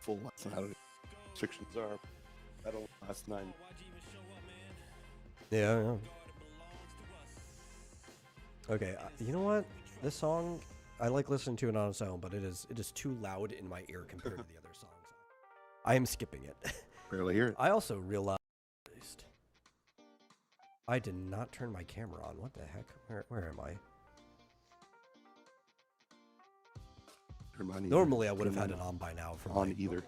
full last night. Restrictions are that'll last 9. Yeah. Okay, you know what? This song, I like listening to it on its own, but it is too loud in my ear compared to the other songs. I am skipping it. Barely hear it. I also realized I did not turn my camera on. What the heck? Where am I? Normally, I would have had it on by now for like either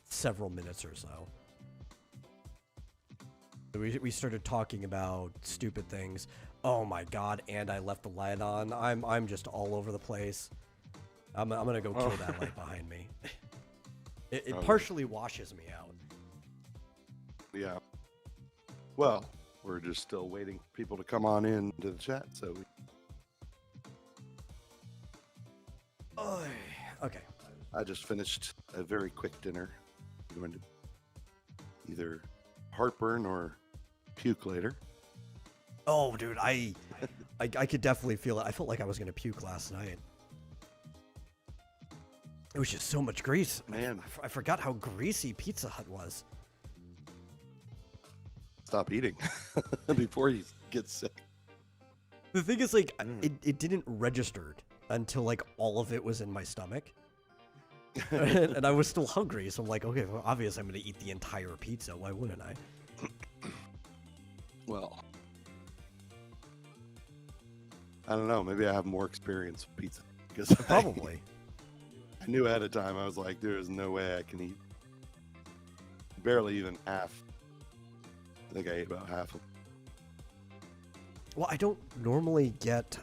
several minutes or so. We started talking about stupid things. Oh my god! And I left the light on. I'm just all over the place. I'm gonna go kill that light behind me. It partially washes me out. Yeah. Well, we're just still waiting for people to come on in to the chat. So. Okay. I just finished a very quick dinner. I'm going to either heartburn or puke later. Oh, dude, I could definitely feel it. I felt like I was gonna puke last night. It was just so much grease. Man, I forgot how greasy Pizza Hut was. Stop eating before you get sick. The thing is, like, it didn't register until like all of it was in my stomach. And I was still hungry, so I'm like, okay, well, obviously I'm gonna eat the entire pizza. Why wouldn't I? Well, I don't know. Maybe I have more experience with pizza because probably. I knew ahead of time. I was like, there is no way I can eat barely even half. I think I ate about half of. Well, I don't normally get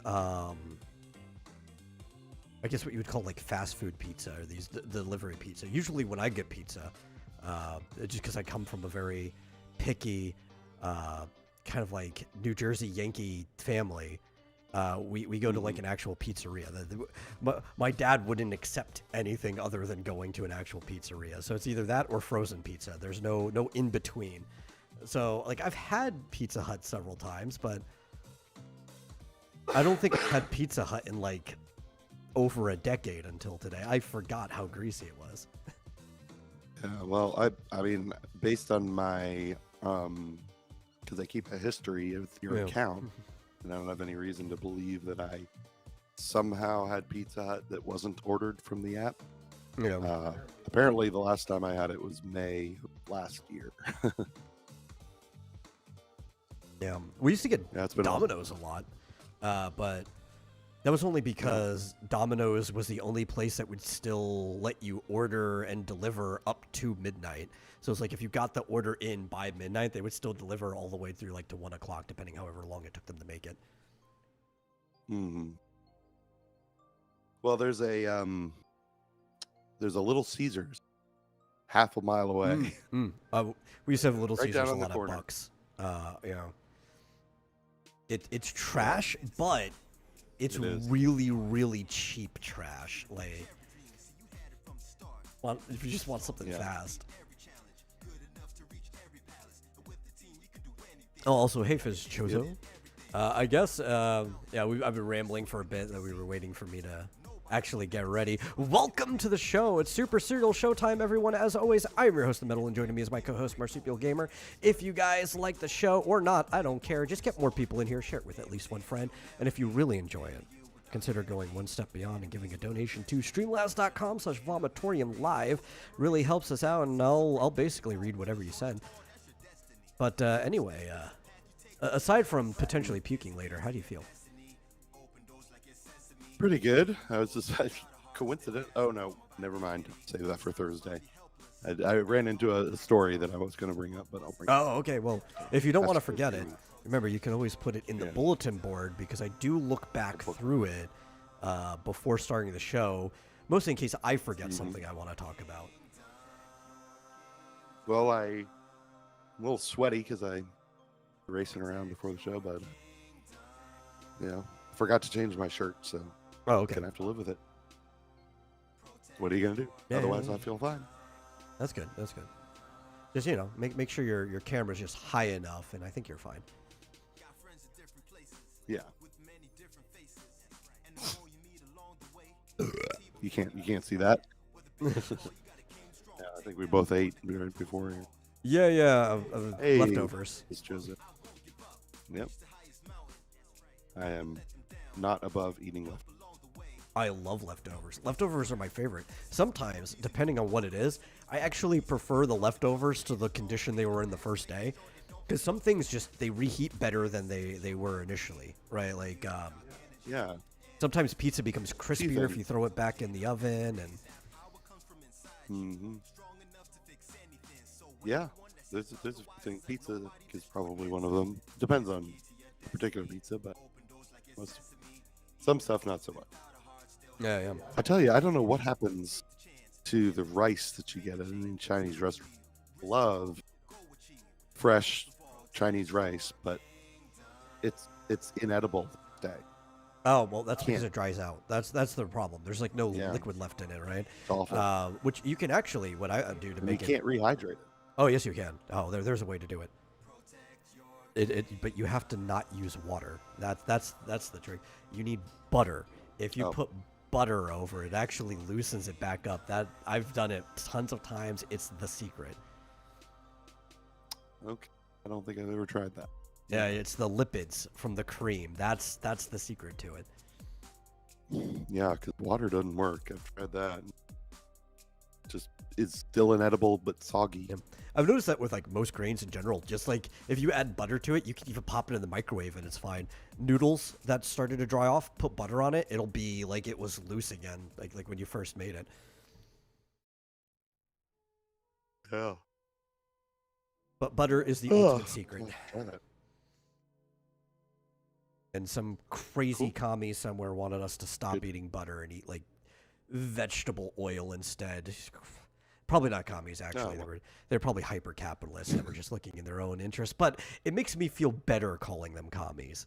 I guess what you would call like fast food pizza or these delivery pizza. Usually when I get pizza, just because I come from a very picky, kind of like New Jersey Yankee family, we go to like an actual pizzeria. My dad wouldn't accept anything other than going to an actual pizzeria. So it's either that or frozen pizza. There's no in between. So like I've had Pizza Hut several times, but I don't think I've had Pizza Hut in like over a decade until today. I forgot how greasy it was. Yeah, well, I mean, based on my, because I keep a history with your account, and I don't have any reason to believe that I somehow had Pizza Hut that wasn't ordered from the app. Yeah. Apparently, the last time I had it was May of last year. Yeah, we used to get Domino's a lot, but that was only because Domino's was the only place that would still let you order and deliver up to midnight. So it's like if you got the order in by midnight, they would still deliver all the way through like to 1 o'clock, depending however long it took them to make it. Well, there's a Little Caesars half a mile away. We used to have Little Right Caesars down a on the lot corner. of bucks. It's trash, but it's really, really cheap trash. Like, well, if you just want something fast. Oh, also, hey, Fizz Chozo. I guess, I've been rambling for a bit that we were waiting for me to actually get ready. Welcome to the show. It's Super Serial Showtime, everyone. As always, I'm your host, The Metal, and joining me is my co-host, Marsupial Gamer. If you guys like the show or not, I don't care. Just get more people in here. Share it with at least one friend. And if you really enjoy it, consider going one step beyond and giving a donation to streamlabs.com/vomitoriumlive. Really helps us out, and I'll basically read whatever you said. But anyway, aside from potentially puking later, how do you feel? Pretty good. I was just coincident. Oh no, never mind. Save that for Thursday. I ran into a story that I was going to bring up, but I'll bring. Oh, okay. Well, if you don't want to forget it, remember you can always put it in the bulletin board, because I do look back through it before starting the show, mostly in case I forget something I want to talk about. Well, I'm a little sweaty because I racing around before the show, but forgot to change my shirt, so gonna have to live with it. What are you gonna do? Otherwise, I feel fine. That's good. That's good. Just make sure your camera's just high enough, and I think you're fine. Yeah. You can't see that. Yeah. I think we both ate right before. Yeah, Hey, leftovers. it's Joseph. Yep. I am not above eating left. I love leftovers. Leftovers are my favorite. Sometimes, depending on what it is, I actually prefer the leftovers to the condition they were in the first day. Because some things just, they reheat better than they were initially, right? Like, Yeah. sometimes pizza becomes crispier Ethan. if you throw it back in the oven. And Mm-hmm. Yeah. There's a thing. Pizza is probably one of them. Depends on the particular pizza, but some stuff not so much. yeah. I tell you, I don't know what happens to the rice that you get at any Chinese restaurant. Love fresh Chinese rice, but it's inedible today. Oh, well, that's because it dries out. That's the problem. There's like no Yeah. liquid left in it, right? It's awful. Which you can actually, what I do to And you make it. can't rehydrate it. Oh, yes, you can. Oh, there's a way to do it. But you have to not use water. That's the trick. You need butter. If you put butter over it, actually loosens it back up. That I've done it tons of times. It's the secret. Okay. I don't think I've ever tried that. Yeah, it's the lipids from the cream. That's the secret to it. Yeah, because water doesn't work. I've tried that. Just it's still inedible but soggy. Yeah. I've noticed that with like most grains in general. Just like if you add butter to it, you can even pop it in the microwave and it's fine. Noodles that started to dry off, put butter on it, it'll be like it was loose again, like when you first made it. Yeah. But butter is the ultimate secret. Try that. And some crazy commie somewhere wanted us to stop eating butter and eat like vegetable oil instead. Probably not commies, actually. No. They're probably hyper capitalists that were just looking in their own interest. But it makes me feel better calling them commies.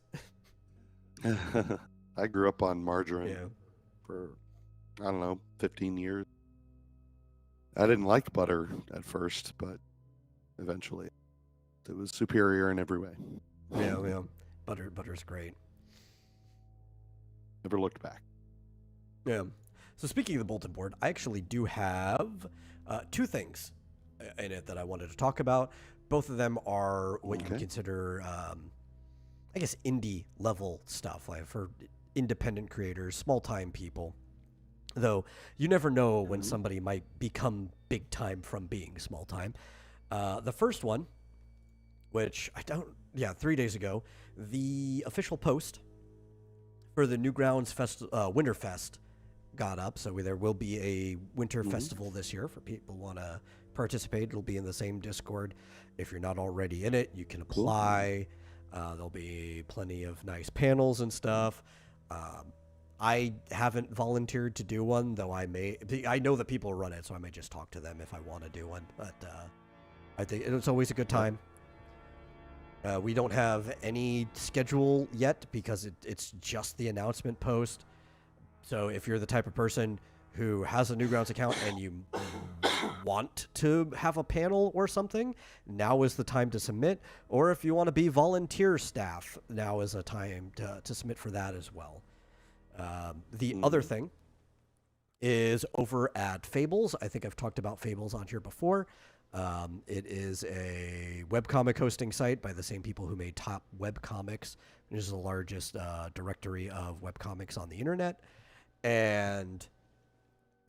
I grew up on margarine Yeah. for, I don't know, 15 years. I didn't like butter at first, but eventually it was superior in every way. Yeah. Butter's great. Never looked back. Yeah. So speaking of the bulletin board, I actually do have two things in it that I wanted to talk about. Both of them are what you would consider, I guess, indie level stuff, like for independent creators, small time people. Though you never know when somebody might become big time from being small time. The first one, which 3 days ago, the official post for the Newgrounds Winterfest got up. So there will be a winter festival this year for people who want to participate. It'll be in the same Discord. If you're not already in it, you can apply. There'll be plenty of nice panels and stuff. I haven't volunteered to do one, though I know that people run it, so I may just talk to them if I want to do one. But I think it's always a good time. We don't have any schedule yet because it's just the announcement post. So if you're the type of person who has a Newgrounds account and you want to have a panel or something, now is the time to submit. Or if you want to be volunteer staff, now is a time to submit for that as well. The other thing is over at Fables. I think I've talked about Fables on here before. It is a webcomic hosting site by the same people who made Top Webcomics, which is the largest directory of webcomics on the internet. And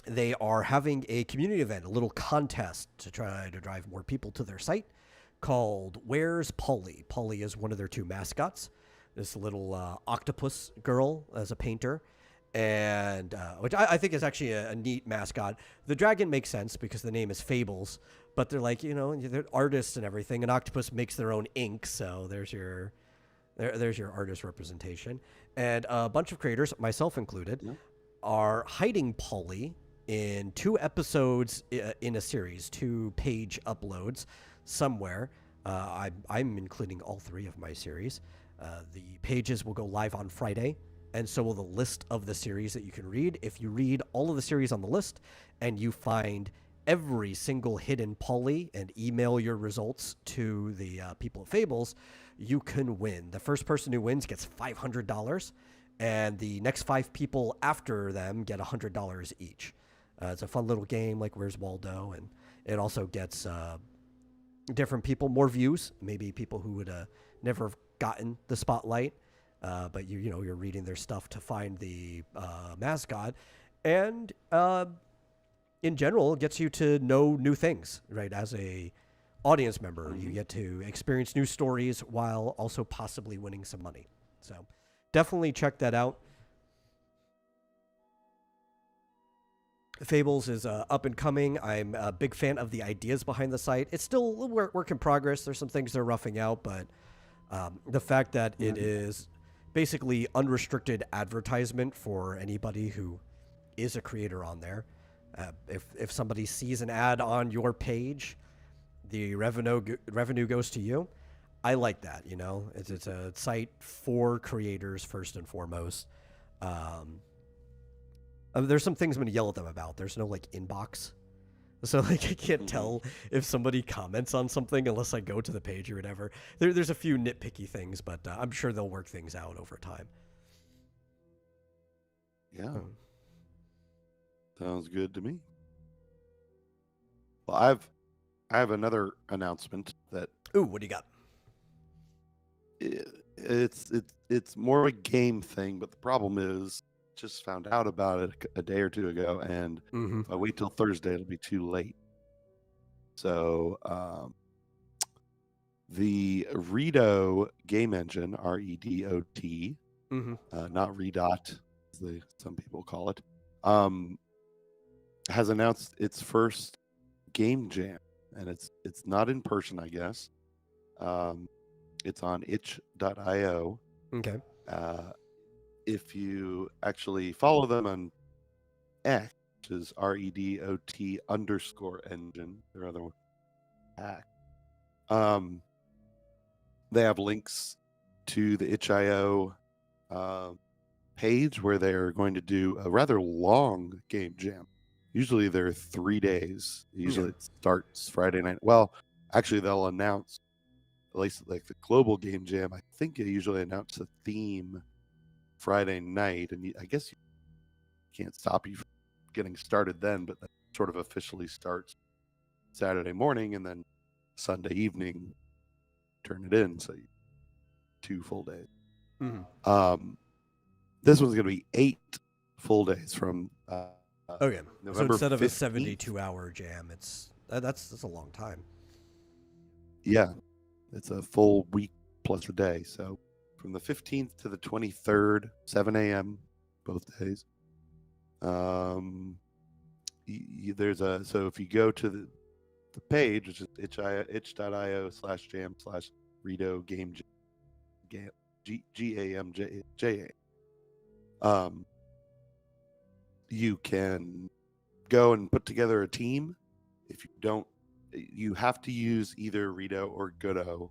they are having a community event, a little contest to try to drive more people to their site called Where's Polly? Polly is one of their two mascots. This little octopus girl as a painter, and which I think is actually a neat mascot. The dragon makes sense because the name is Fables, but they're like, they're artists and everything. An octopus makes their own ink, so there's your artist representation. And a bunch of creators, myself included, are hiding Polly in 2 episodes in a series, 2-page uploads somewhere. I'm including all 3 of my series. The pages will go live on Friday, and so will the list of the series that you can read. If you read all of the series on the list and you find every single hidden Polly and email your results to the people of Fables, you can win. The first person who wins gets $500, and the next 5 people after them get $100 each. It's a fun little game like Where's Waldo, and It also gets different people more views, maybe people who would never have gotten the spotlight, but you're reading their stuff to find the mascot, and in general, it gets you to know new things, right? As a audience member, you get to experience new stories while also possibly winning some money. So definitely check that out. Fables is up and coming. I'm a big fan of the ideas behind the site. It's still a work in progress. There's some things they're roughing out, but the fact that it is basically unrestricted advertisement for anybody who is a creator on there. If somebody sees an ad on your page, the revenue goes to you. I like that. It's a site for creators first and foremost. There's some things I'm going to yell at them about. There's no inbox. So I can't tell if somebody comments on something unless I go to the page or whatever. There's a few nitpicky things, but I'm sure they'll work things out over time. Yeah. Sounds good to me. Well, I have another announcement that. Ooh, what do you got? It's more of a game thing, but the problem is just found out about it a day or two ago, and if I wait till Thursday, it'll be too late. So the Redo game engine, REDOT, not Redot, as some people call it, has announced its first game jam, and it's not in person, I guess. It's on itch.io. Okay. If you actually follow them on X, which is REDOT_engine, their other one, they have links to the itch.io page where they're going to do a rather long game jam. Usually they're 3 days. Usually it starts Friday night. Well, actually they'll announce, at least the global game jam, I think they usually announce the theme Friday night, and I guess you can't stop you from getting started then, but that sort of officially starts Saturday morning, and then Sunday evening turn it in, so 2 full days. This one's going to be 8 full days from okay. November so instead of 15th. a 72-hour jam, that's a long time. Yeah, it's a full week plus a day. So from the 15th to the 23rd, 7 a.m. both days. There's so if you go to the page, which is itch.io/jam/Redo game GAMJA, you can go and put together a team. If you don't, you have to use either Redo or Godot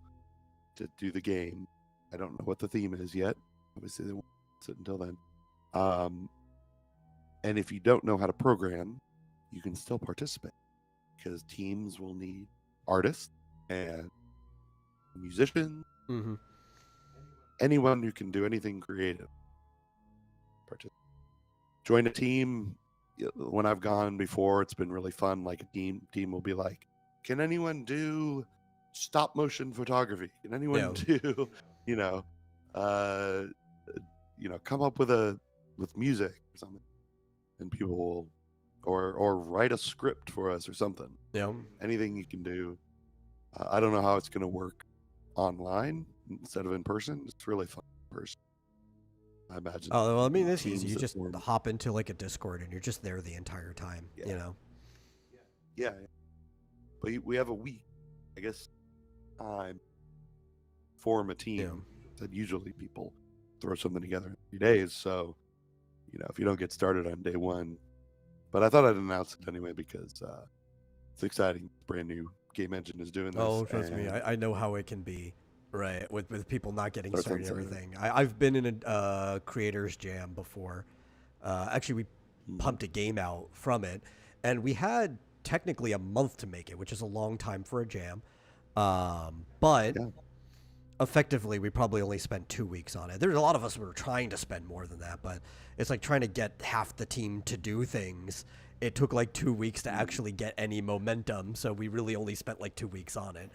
to do the game. I don't know what the theme is yet. Obviously, they won't sit until then. And if you don't know how to program, you can still participate, because teams will need artists and musicians, anyone who can do anything creative. Join a team. When I've gone before, it's been really fun. Like a team will be like, "Can anyone do stop motion photography? Can anyone do, come up with music or something?" And people will, or write a script for us or something. Yeah. Anything you can do. I don't know how it's going to work online instead of in person. It's really fun in person, I imagine. Oh, well, I mean, it's easy. You just hop into a Discord and you're just there the entire time, Yeah. But we have a week, I guess, time form a team that usually people throw something together in 3 days. So, if you don't get started on day one, but I thought I'd announce it anyway because it's exciting. Brand new game engine is doing this. Oh, trust me, I know how it can be, right? With people not getting started and everything. I've been in a creators jam before. Actually, we pumped a game out from it, and we had technically a month to make it, which is a long time for a jam. But effectively, we probably only spent 2 weeks on it. There's a lot of us who were trying to spend more than that, but it's like trying to get half the team to do things it took like 2 weeks to actually get any momentum. So we really only spent like 2 weeks on it.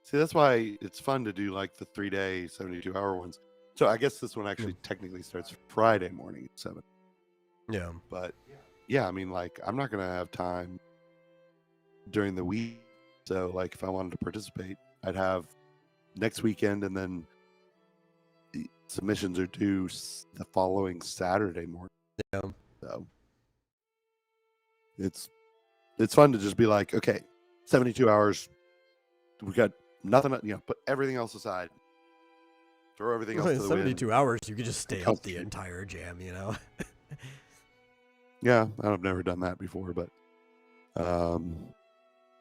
See, that's why it's fun to do like the 3-day, 72-hour ones. So I guess this one actually technically starts Friday morning at 7. Yeah. But yeah, I mean, like, I'm not going to have time during the week. So, like, if I wanted to participate, I'd have next weekend, and then the submissions are due the following Saturday morning. Yeah. So it's fun to just be like, okay, 72 hours. We got nothing, put everything else aside. Throw everything else to the 72 wind. hours, you could just stay up the entire jam, Yeah, I've never done that before, but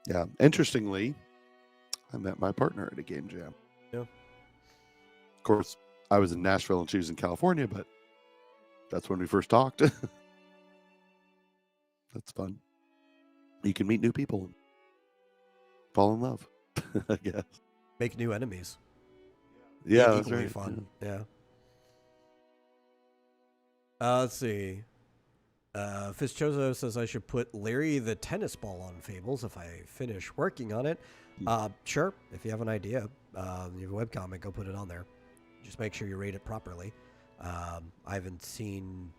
yeah. Interestingly, I met my partner at a game jam. Yeah. Of course, I was in Nashville and she was in California, but that's when we first talked. That's fun. You can meet new people and fall in love, I guess. Make new enemies. Yeah, that's equally right. fun. Yeah. Let's see. Fischozo says I should put Larry the tennis ball on Fables if I finish working on it. Sure. If you have an idea, you have a webcomic, go put it on there. Just make sure you rate it properly. I haven't seen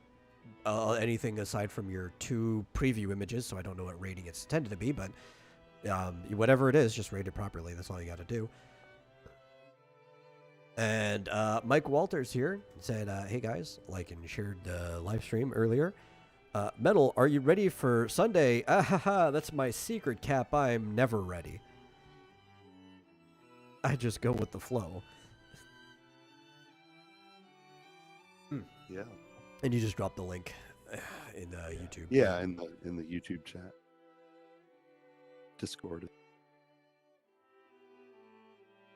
anything aside from your 2 preview images, so I don't know what rating it's intended to be, but whatever it is, just rate it properly. That's all you got to do. And Mike Walters here said, hey guys, like and shared the live stream earlier. Metal, are you ready for Sunday? That's my secret, Cap. I'm never ready. I just go with the flow. Yeah. And you just drop the link in YouTube. Yeah, in the YouTube chat. Discord.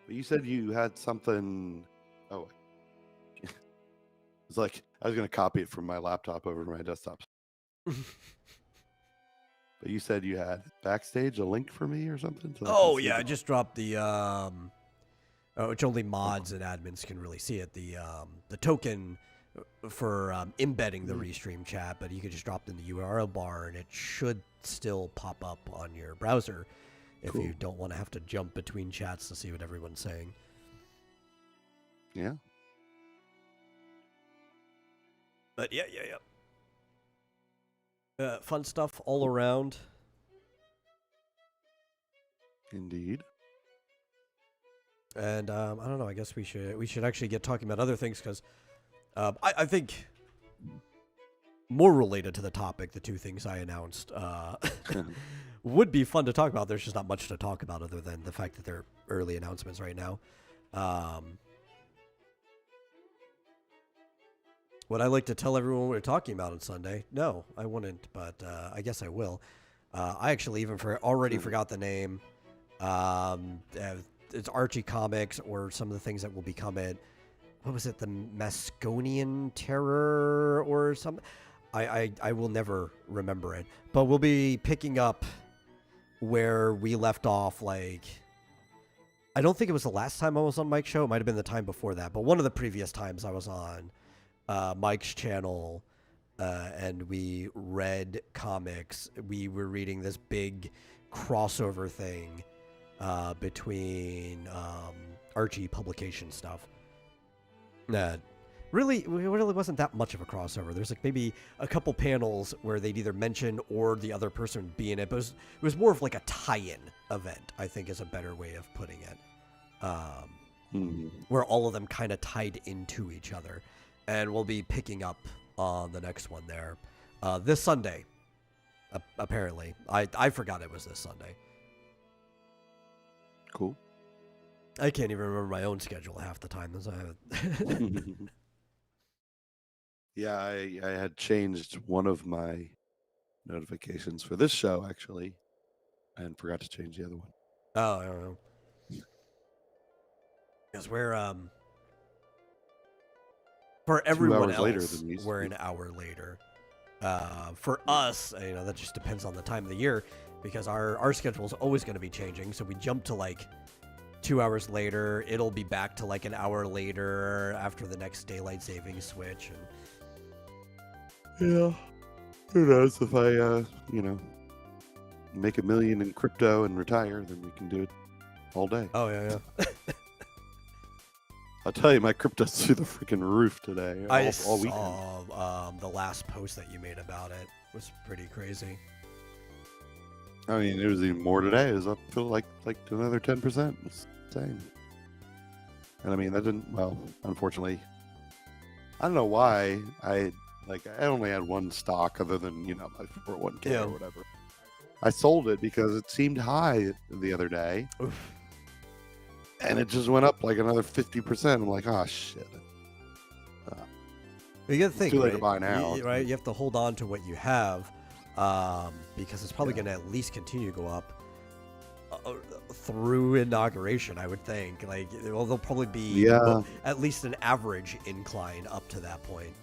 But you said you had something. Oh, it's like I was going to copy it from my laptop over to my desktop. But you said you had backstage a link for me or something. So oh yeah, I just dropped the which only mods and admins can really see it. The token for embedding the restream chat, but you could just drop it in the URL bar and it should still pop up on your browser if you don't want to have to jump between chats to see what everyone's saying. Yeah. But yeah. Fun stuff all around. Indeed. And I don't know. I guess we should actually get talking about other things because I think more related to the topic, the 2 things I announced would be fun to talk about. There's just not much to talk about other than the fact that they're early announcements right now. Would I like to tell everyone what we're talking about on Sunday? No, I wouldn't, but I guess I will. I actually even already forgot the name. It's Archie Comics or some of the things that will become it. What was it? The Masconian Terror or something? I will never remember it. But we'll be picking up where we left off, like... I don't think it was the last time I was on Mike's show. It might have been the time before that. But one of the previous times I was on Mike's channel and we read comics. We were reading this big crossover thing between Archie publication stuff. Really wasn't that much of a crossover. There's like maybe a couple panels where they'd either mention or the other person would be in it, but it was more of like a tie-in event, I think is a better way of putting it. Where all of them kind of tied into each other. And we'll be picking up on the next one there this Sunday, apparently. I forgot it was this Sunday. Cool. I can't even remember my own schedule half the time. Yeah, I had changed one of my notifications for this show, actually, and forgot to change the other one. Oh, I don't know. Because we're, for everyone else, we're an hour later. For us, that just depends on the time of the year, because our schedule is always going to be changing. So we jump to like 2 hours later. It'll be back to like an hour later after the next daylight savings switch. And... yeah. Who knows if I, make $1 million in crypto and retire, then we can do it all day. Oh, yeah. I'll tell you, my crypto's through the freaking roof today. All weekend. Saw the last post that you made about it. It was pretty crazy. I mean, it was even more today. It was up to like another 10%. It's insane. And I mean, that didn't, well, unfortunately, I don't know why I only had one stock other than, my 401k or whatever. I sold it because it seemed high the other day. Oof. And it just went up like another 50%. I'm like, oh, shit. You got to think, too late right? to buy now. Right? You have to hold on to what you have because it's probably going to at least continue to go up through inauguration, I would think. Like, there'll probably be at least an average incline up to that point.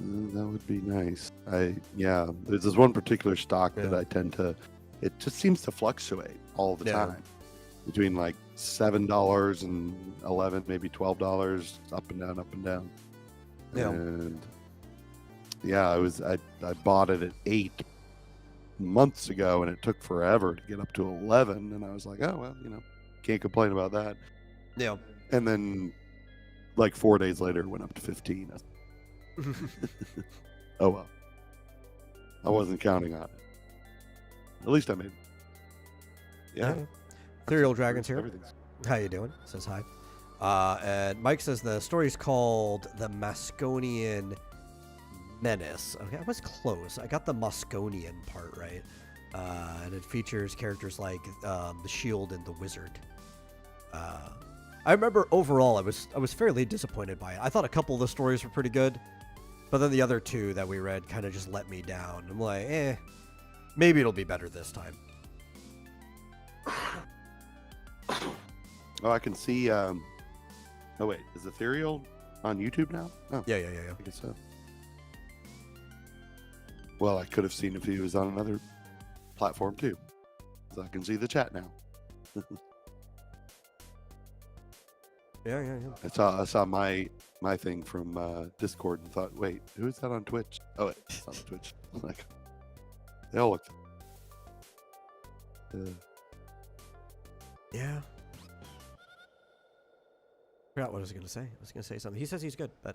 That would be nice. There's this one particular stock that I tend to, it just seems to fluctuate all the time. Between like $7 and $11, maybe $12, up and down. Yeah. And I bought it at 8 months ago, and it took forever to get up to 11. And I was like, oh well, can't complain about that. Yeah. And then, like 4 days later, it went up to 15. Oh well, I wasn't counting on it. At least I made. Yeah. Ethereal Dragons here. How you doing? Says hi. And Mike says the story's called The Mosconian Menace. Okay, I was close. I got the Mosconian part right. And it features characters like the Shield and the Wizard. I remember overall I was fairly disappointed by it. I thought a couple of the stories were pretty good, but then the other two that we read kind of just let me down. I'm like, maybe it'll be better this time. Oh, I can see. Oh wait, is Ethereal on YouTube now? Oh, Yeah. I guess so. Well, I could have seen if he was on another platform too, so I can see the chat now. Yeah. I saw my thing from Discord and thought, wait, who is that on Twitch? Oh, wait, it's on Twitch. Like, they all look. Yeah. Forgot what I was gonna say. I was gonna say something. He says he's good, but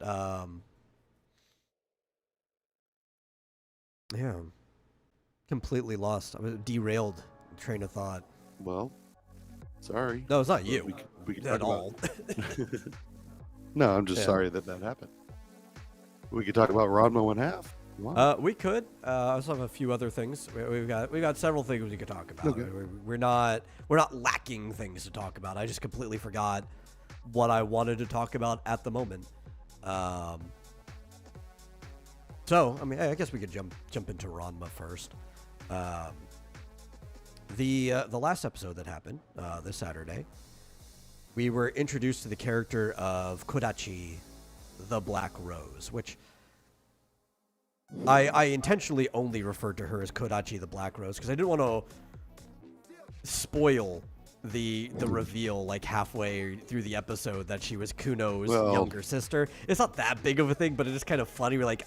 yeah, completely lost. I was derailed. Train of thought. Well, sorry. No, it's not you We could at talk all. No, I'm just sorry that happened. We could talk about Ranma 1/2. We could. I also have a few other things. We've got several things we could talk about. Okay. We're not lacking things to talk about. I just completely forgot what I wanted to talk about at the moment. So I mean, I guess we could jump into Ranma first. The last episode that happened this Saturday, we were introduced to the character of Kodachi, the Black Rose, which I intentionally only referred to her as Kodachi the Black Rose because I didn't want to spoil the reveal like halfway through the episode that she was Kuno's younger sister. It's not that big of a thing, but it is kind of funny. We're like,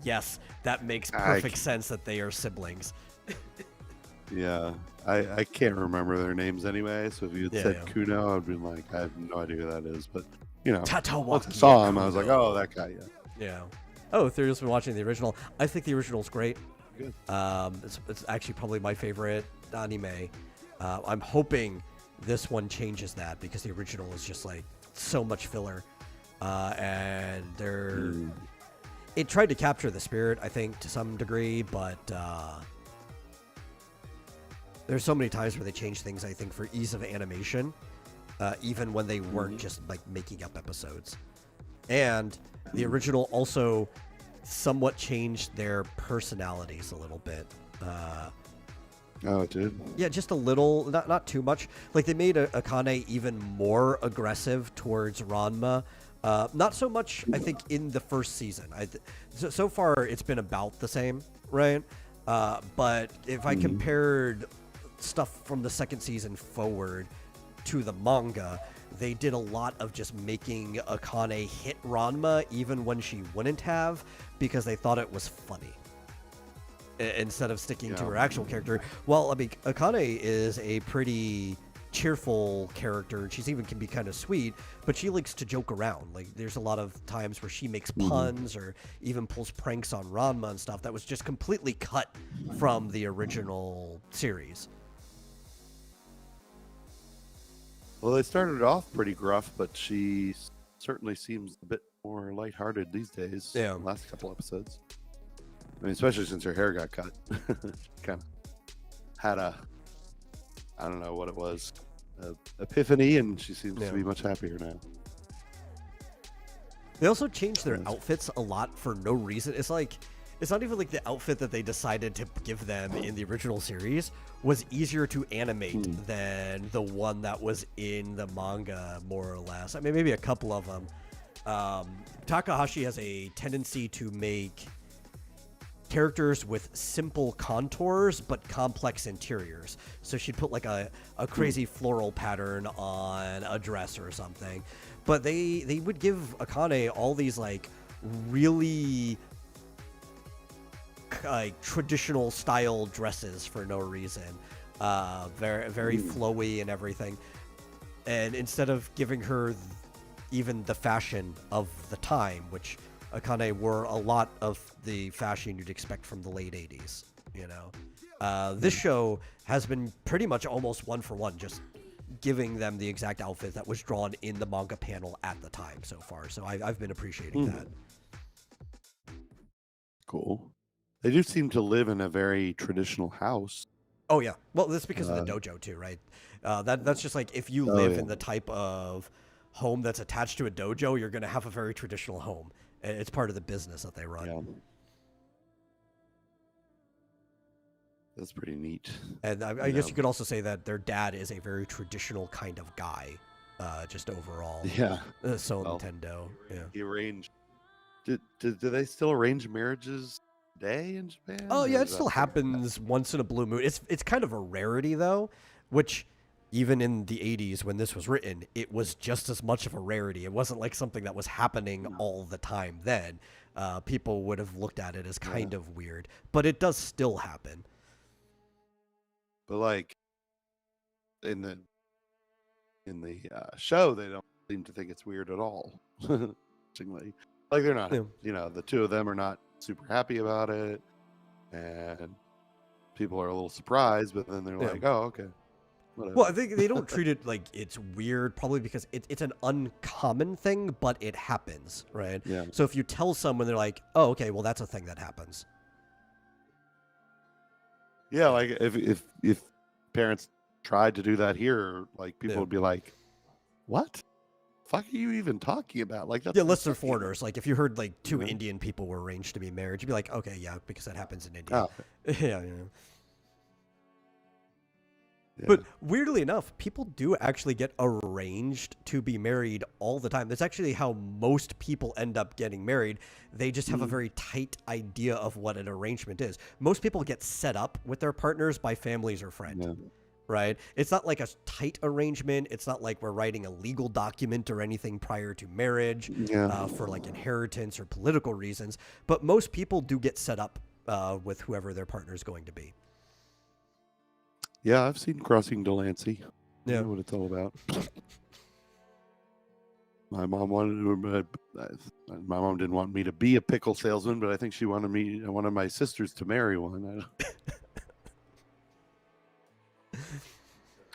yes, that makes perfect sense that they are siblings. Yeah, I can't remember their names anyway, so if you had said Kuno, I'd be like, I have no idea who that is, but once I saw him, I was like, oh, that guy, yeah. Oh, if you've just been watching the original, I think the original's great. Good. It's actually probably my favorite anime. I'm hoping this one changes that because the original is just like so much filler, and it tried to capture the spirit, I think, to some degree, but there's so many times where they change things, I think, for ease of animation, even when they weren't just like making up episodes. And the original also somewhat changed their personalities a little bit. Oh, it did? Yeah, just a little, not too much. Like, they made Akane even more aggressive towards Ranma. Not so much, I think, in the first season. So far, it's been about the same, right? But if I compared stuff from the second season forward to the manga, they did a lot of just making Akane hit Ranma even when she wouldn't have, because they thought it was funny. instead of sticking to Yeah. her actual character. Well, I mean, Akane is a pretty cheerful character, and she's even can be kind of sweet, but she likes to joke around. Like, there's a lot of times where she makes puns or even pulls pranks on Ranma and stuff that was just completely cut from the original series. Well, they started off pretty gruff, but she certainly seems a bit more lighthearted these days. Yeah. The last couple episodes. I mean, especially since her hair got cut. Kind of had a, I don't know what it was, a epiphany, and she seems to be much happier now. They also changed their outfits a lot for no reason. It's like, it's not even like the outfit that they decided to give them in the original series was easier to animate than the one that was in the manga, more or less. I mean, maybe a couple of them. Takahashi has a tendency to make characters with simple contours but complex interiors. So she'd put like a crazy floral pattern on a dress or something. But they would give Akane all these like really like traditional style dresses for no reason. Very flowy and everything. And instead of giving her even the fashion of the time, which Akane wore a lot of the fashion you'd expect from the late 80s, you know. This show has been pretty much almost one for one, just giving them the exact outfit that was drawn in the manga panel at the time so far. So I've been appreciating that. Cool. They do seem to live in a very traditional house. Oh, yeah. Well, that's because of the dojo, too, right? That's just like if you live in the type of home that's attached to a dojo, you're going to have a very traditional home. It's part of the business that they run. Yeah. That's pretty neat. And I guess you could also say that their dad is a very traditional kind of guy, just overall. Yeah. So Nintendo. Yeah. He arranged. Do they still arrange marriages today in Japan? Oh yeah, it still happens once in a blue moon. It's kind of a rarity though, which even in the 80s when this was written, it was just as much of a rarity. It wasn't like something that was happening all the time then. People would have looked at it as kind of weird, but it does still happen. But like in the show, they don't seem to think it's weird at all. Interestingly, like they're not, you know, the two of them are not super happy about it, and people are a little surprised. But then they're like, "Oh, okay." Whatever. Well, I think they don't treat it like it's weird, probably because it's an uncommon thing, but it happens, right? Yeah. So if you tell someone, they're like, "Oh, okay, well that's a thing that happens." Yeah, like if parents tried to do that here, like people would be like, "What? Fuck are you even talking about?" Like that's unless they're foreigners. Like if you heard like two Indian people were arranged to be married, you'd be like, "Okay, yeah, because that happens in India." Oh. Yeah. But weirdly enough, people do actually get arranged to be married all the time. That's actually how most people end up getting married. They just have a very tight idea of what an arrangement is. Most people get set up with their partners by families or friends, right? It's not like a tight arrangement. It's not like we're writing a legal document or anything prior to marriage for like inheritance or political reasons. But most people do get set up with whoever their partner is going to be. Yeah, I've seen Crossing Delancey. Yeah, I know what it's all about. My mom wanted my mom didn't want me to be a pickle salesman, but I think she wanted one of my sisters to marry one.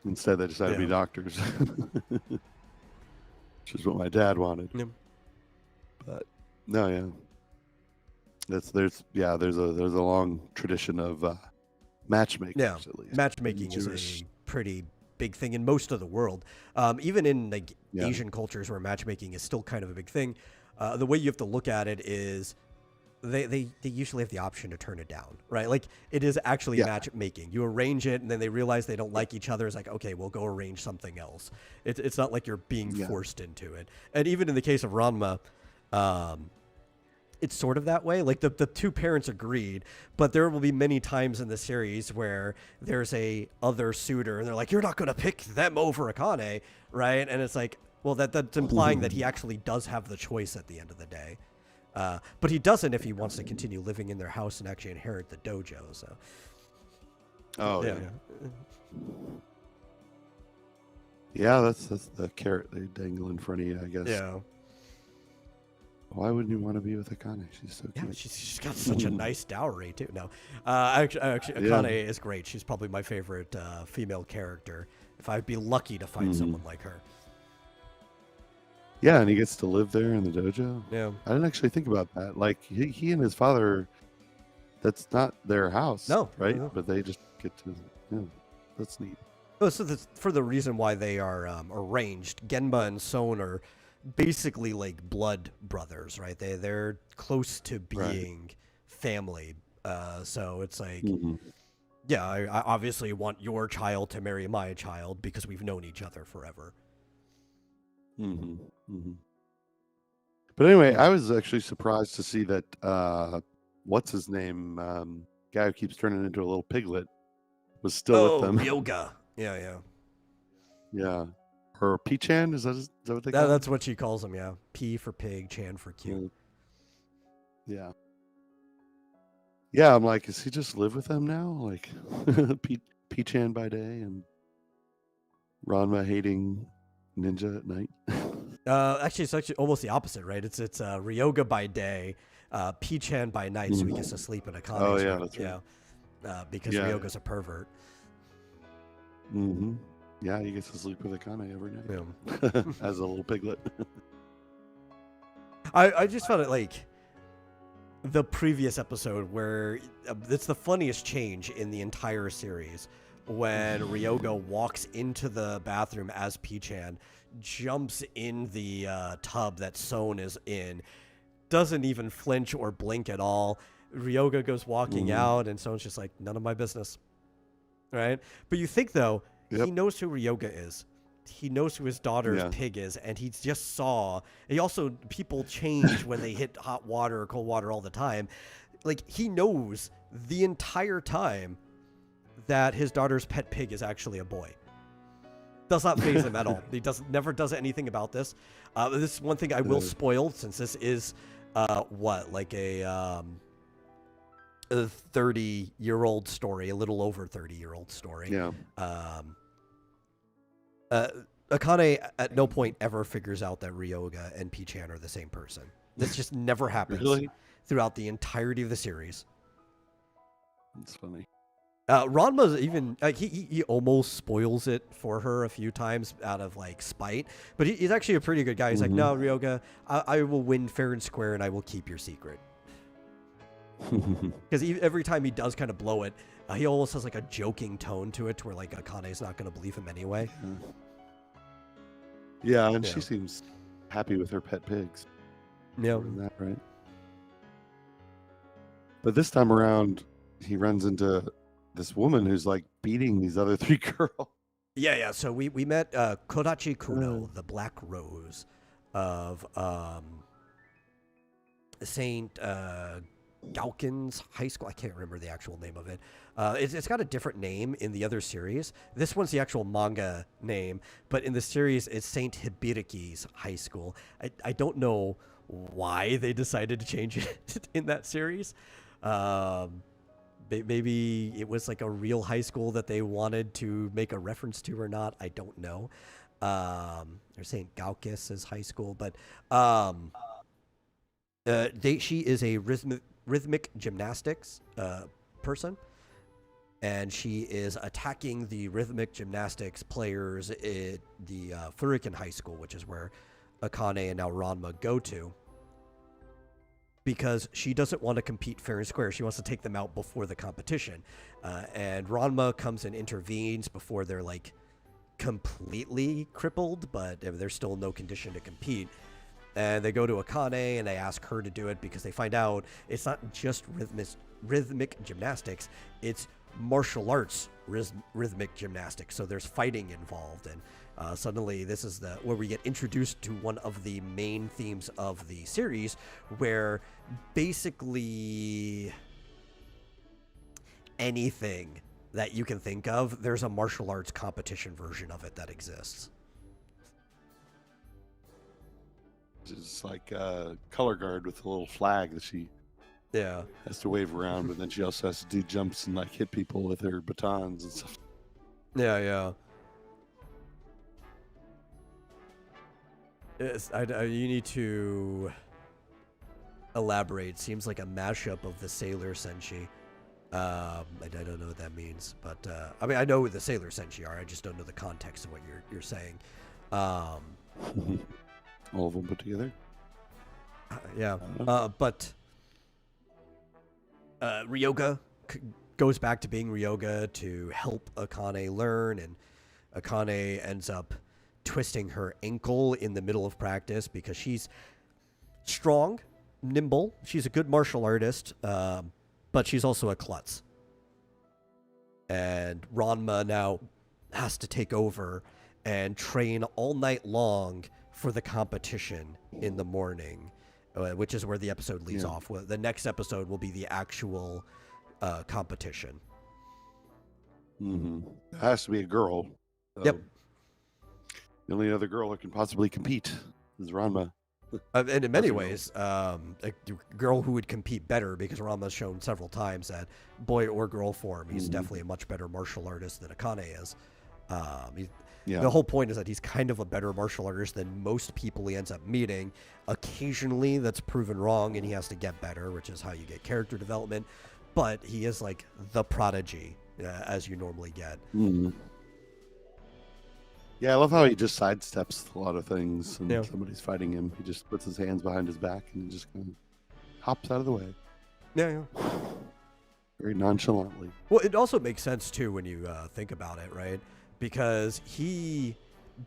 Instead, they decided to be doctors, which is what my dad wanted. Yeah. But no, there's a long tradition of matchmaking. Yeah, matchmaking is a pretty big thing in most of the world. Even in like Asian cultures where matchmaking is still kind of a big thing, the way you have to look at it is they usually have the option to turn it down, right? Like it is actually matchmaking. You arrange it, and then they realize they don't like each other. It's like, okay, we'll go arrange something else. It's not like you're being forced into it. And even in the case of Ranma, it's sort of that way. Like the two parents agreed, but there will be many times in the series where there's a other suitor and they're like, "You're not going to pick them over Akane," right? And it's like, well, that's implying that he actually does have the choice at the end of the day. But he doesn't if he wants to continue living in their house and actually inherit the dojo. So, Oh yeah, yeah. yeah. Yeah, that's the carrot they dangle in front of you, I guess. Yeah. Why wouldn't you want to be with Akane? She's so Yeah, cute. she's got such a nice dowry too. No, actually, Yeah. Akane is great. She's probably my favorite female character. If I'd be lucky to find someone like her. Yeah, and he gets to live there in the dojo. Yeah. I didn't actually think about that. Like he and his father, that's not their house, No, right? no. But they just get to. Yeah, that's neat. Oh, so for the reason why they are arranged, Genba and Son are basically like blood brothers, right? They're close to being family. So it's like, yeah, I obviously want your child to marry my child because we've known each other forever. But anyway, I was actually surprised to see that what's his name, guy who keeps turning into a little piglet, was still with them. Ryoga. Yeah. Yeah, or P-chan, is that what they call him? That's what she calls him. Yeah, P for pig, Chan for cute. Yeah. Yeah, I'm like, is he just live with them now? Like, P-chan by day and Ranma hating ninja at night. Actually, it's actually almost the opposite, right? It's Ryoga by day, P-chan by night, so he gets to sleep in Akane's Oh, yeah, room. that's right. Yeah, because Yeah. Ryoga's a pervert. Yeah, he gets to sleep with Akane every night Yeah. as a little piglet. I just found it like the previous episode where it's the funniest change in the entire series when Ryoga walks into the bathroom as P-chan, jumps in the tub that Son is in, doesn't even flinch or blink at all. Ryoga goes walking out, and Son's just like, none of my business. Right? But you think, though, he knows who Ryoga is. He knows who his daughter's pig is, and he just saw. He also, people change when they hit hot water or cold water all the time. Like, he knows the entire time that his daughter's pet pig is actually a boy. Does not faze him at all. He never does anything about this. This is one thing I will spoil, since this is like a 30-year-old story, a little over 30-year-old story. Yeah. Akane at no point ever figures out that Ryoga and P-chan are the same person. This just never happens throughout the entirety of the series. That's funny. Ranma's even like he almost spoils it for her a few times out of like spite, but he's actually a pretty good guy. He's like, no, Ryoga, I will win fair and square, and I will keep your secret. Because every time he does kind of blow it, he almost has like a joking tone to it, to where like Akane's not going to believe him anyway. Yeah, and she seems happy with her pet pigs. Yeah, that right. But this time around, he runs into this woman who's like beating these other three girls. Yeah. So we met Kodachi Kuno, the Black Rose of Saint Galkin's High School. I can't remember the actual name of it. It's got a different name in the other series. This one's the actual manga name, but in the series, it's Saint Hibiriki's High School. I don't know why they decided to change it in that series. Maybe it was like a real high school that they wanted to make a reference to or not. I don't know. They're saying Gaukis' high school, but she is a rhythmic gymnastics person, and she is attacking the rhythmic gymnastics players at the Furiken High School, which is where Akane and now Ranma go to, because she doesn't want to compete fair and square. She wants to take them out before the competition. And Ranma comes and intervenes before they're like completely crippled, but there's still no condition to compete. And they go to Akane and they ask her to do it because they find out it's not just rhythmic gymnastics, it's martial arts rhythmic gymnastics. So there's fighting involved, and suddenly this is where we get introduced to one of the main themes of the series, where basically anything that you can think of, there's a martial arts competition version of it that exists. just like a color guard with a little flag that she has to wave around, but then she also has to do jumps and like hit people with her batons and stuff. Yeah. You need to elaborate. Seems like a mashup of the Sailor Senshi. I don't know what that means, but I mean, I know what the Sailor Senshi are. I just don't know the context of what you're saying. All of them put together. Yeah, but Ryoga goes back to being Ryoga to help Akane learn, and Akane ends up twisting her ankle in the middle of practice because she's strong, nimble. She's a good martial artist, but she's also a klutz. And Ranma now has to take over and train all night long for the competition in the morning, which is where the episode leaves off. The next episode will be the actual competition. Mm-hmm. It has to be a girl. So Yep. The only other girl that can possibly compete is Ranma. And in many ways, a girl who would compete better, because Ranma's shown several times that boy or girl form, he's definitely a much better martial artist than Akane is. The whole point is that he's kind of a better martial artist than most people he ends up meeting. Occasionally, that's proven wrong, and he has to get better, which is how you get character development. But he is like the prodigy, as you normally get. Mm-hmm. Yeah, I love how he just sidesteps a lot of things, and somebody's fighting him. He just puts his hands behind his back and he just kind of hops out of the way. Yeah. Very nonchalantly. Well, it also makes sense, too, when you think about it, right? Because he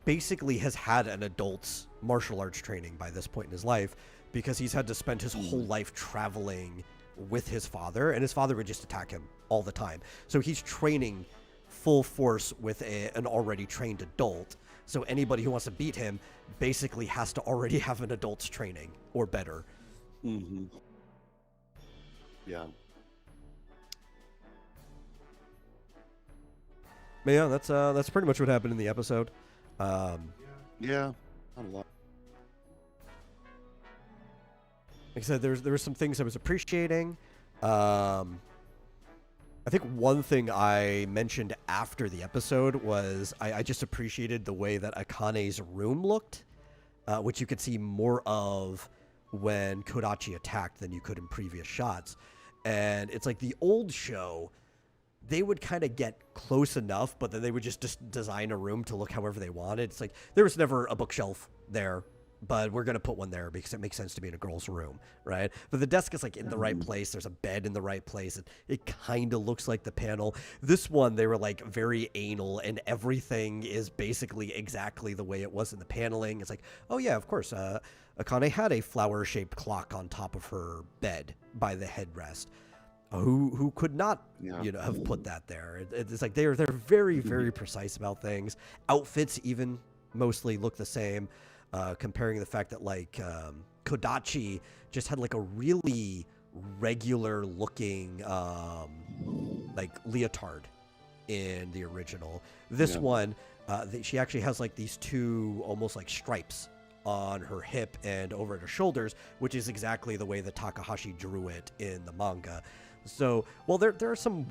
basically has had an adult's martial arts training by this point in his life, because he's had to spend his whole life traveling with his father, and his father would just attack him all the time. So he's training full force with an already trained adult. So anybody who wants to beat him basically has to already have an adult's training or better. Mm-hmm. Yeah. But yeah, that's pretty much what happened in the episode. Yeah, not a lot. Like I said, there were some things I was appreciating. I think one thing I mentioned after the episode was I just appreciated the way that Akane's room looked, which you could see more of when Kodachi attacked than you could in previous shots. And it's like the old show, they would kind of get close enough, but then they would just design a room to look however they wanted. It's like there was never a bookshelf there, but we're going to put one there because it makes sense to be in a girl's room, right? But the desk is like in the right place. There's a bed in the right place. It kind of looks like the panel. This one, they were like very anal, and everything is basically exactly the way it was in the paneling. It's like, oh yeah, of course. Akane had a flower-shaped clock on top of her bed by the headrest. Who could not, have put that there? It's like they're very, very precise about things. Outfits even mostly look the same. Comparing the fact that like Kodachi just had like a really regular looking like leotard in the original. This one, she actually has like these two almost like stripes on her hip and over at her shoulders, which is exactly the way that Takahashi drew it in the manga. So, well, there are some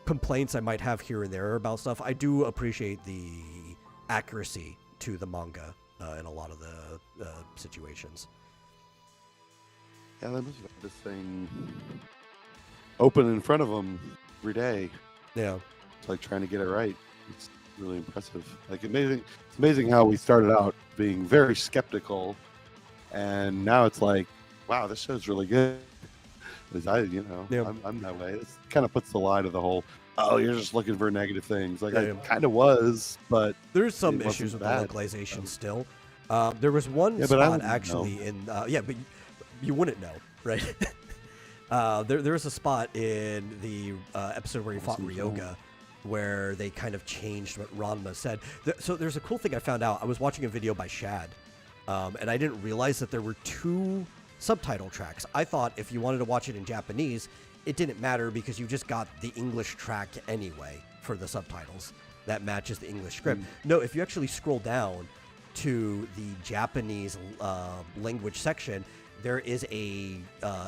complaints I might have here and there about stuff. I do appreciate the accuracy to the manga in a lot of the situations. Yeah, they must have this thing open in front of them every day. Yeah. It's like trying to get it right. It's really impressive. Like It's amazing how we started out being very skeptical, and now it's like, wow, this show's really good. Because I'm that way. This kind of puts the lie to the whole, oh, you're just looking for negative things. Like I kind of was, but there's some issues with the localization still. There was one spot actually in but you wouldn't know, right? There was a spot in the episode where he fought Ryoga where they kind of changed what Ranma said. So there's a cool thing I found out. I was watching a video by Shad, and I didn't realize that there were two subtitle tracks. I thought if you wanted to watch it in Japanese, it didn't matter because you just got the English track anyway for the subtitles. That matches the English script. No, if you actually scroll down to the Japanese language section, there is a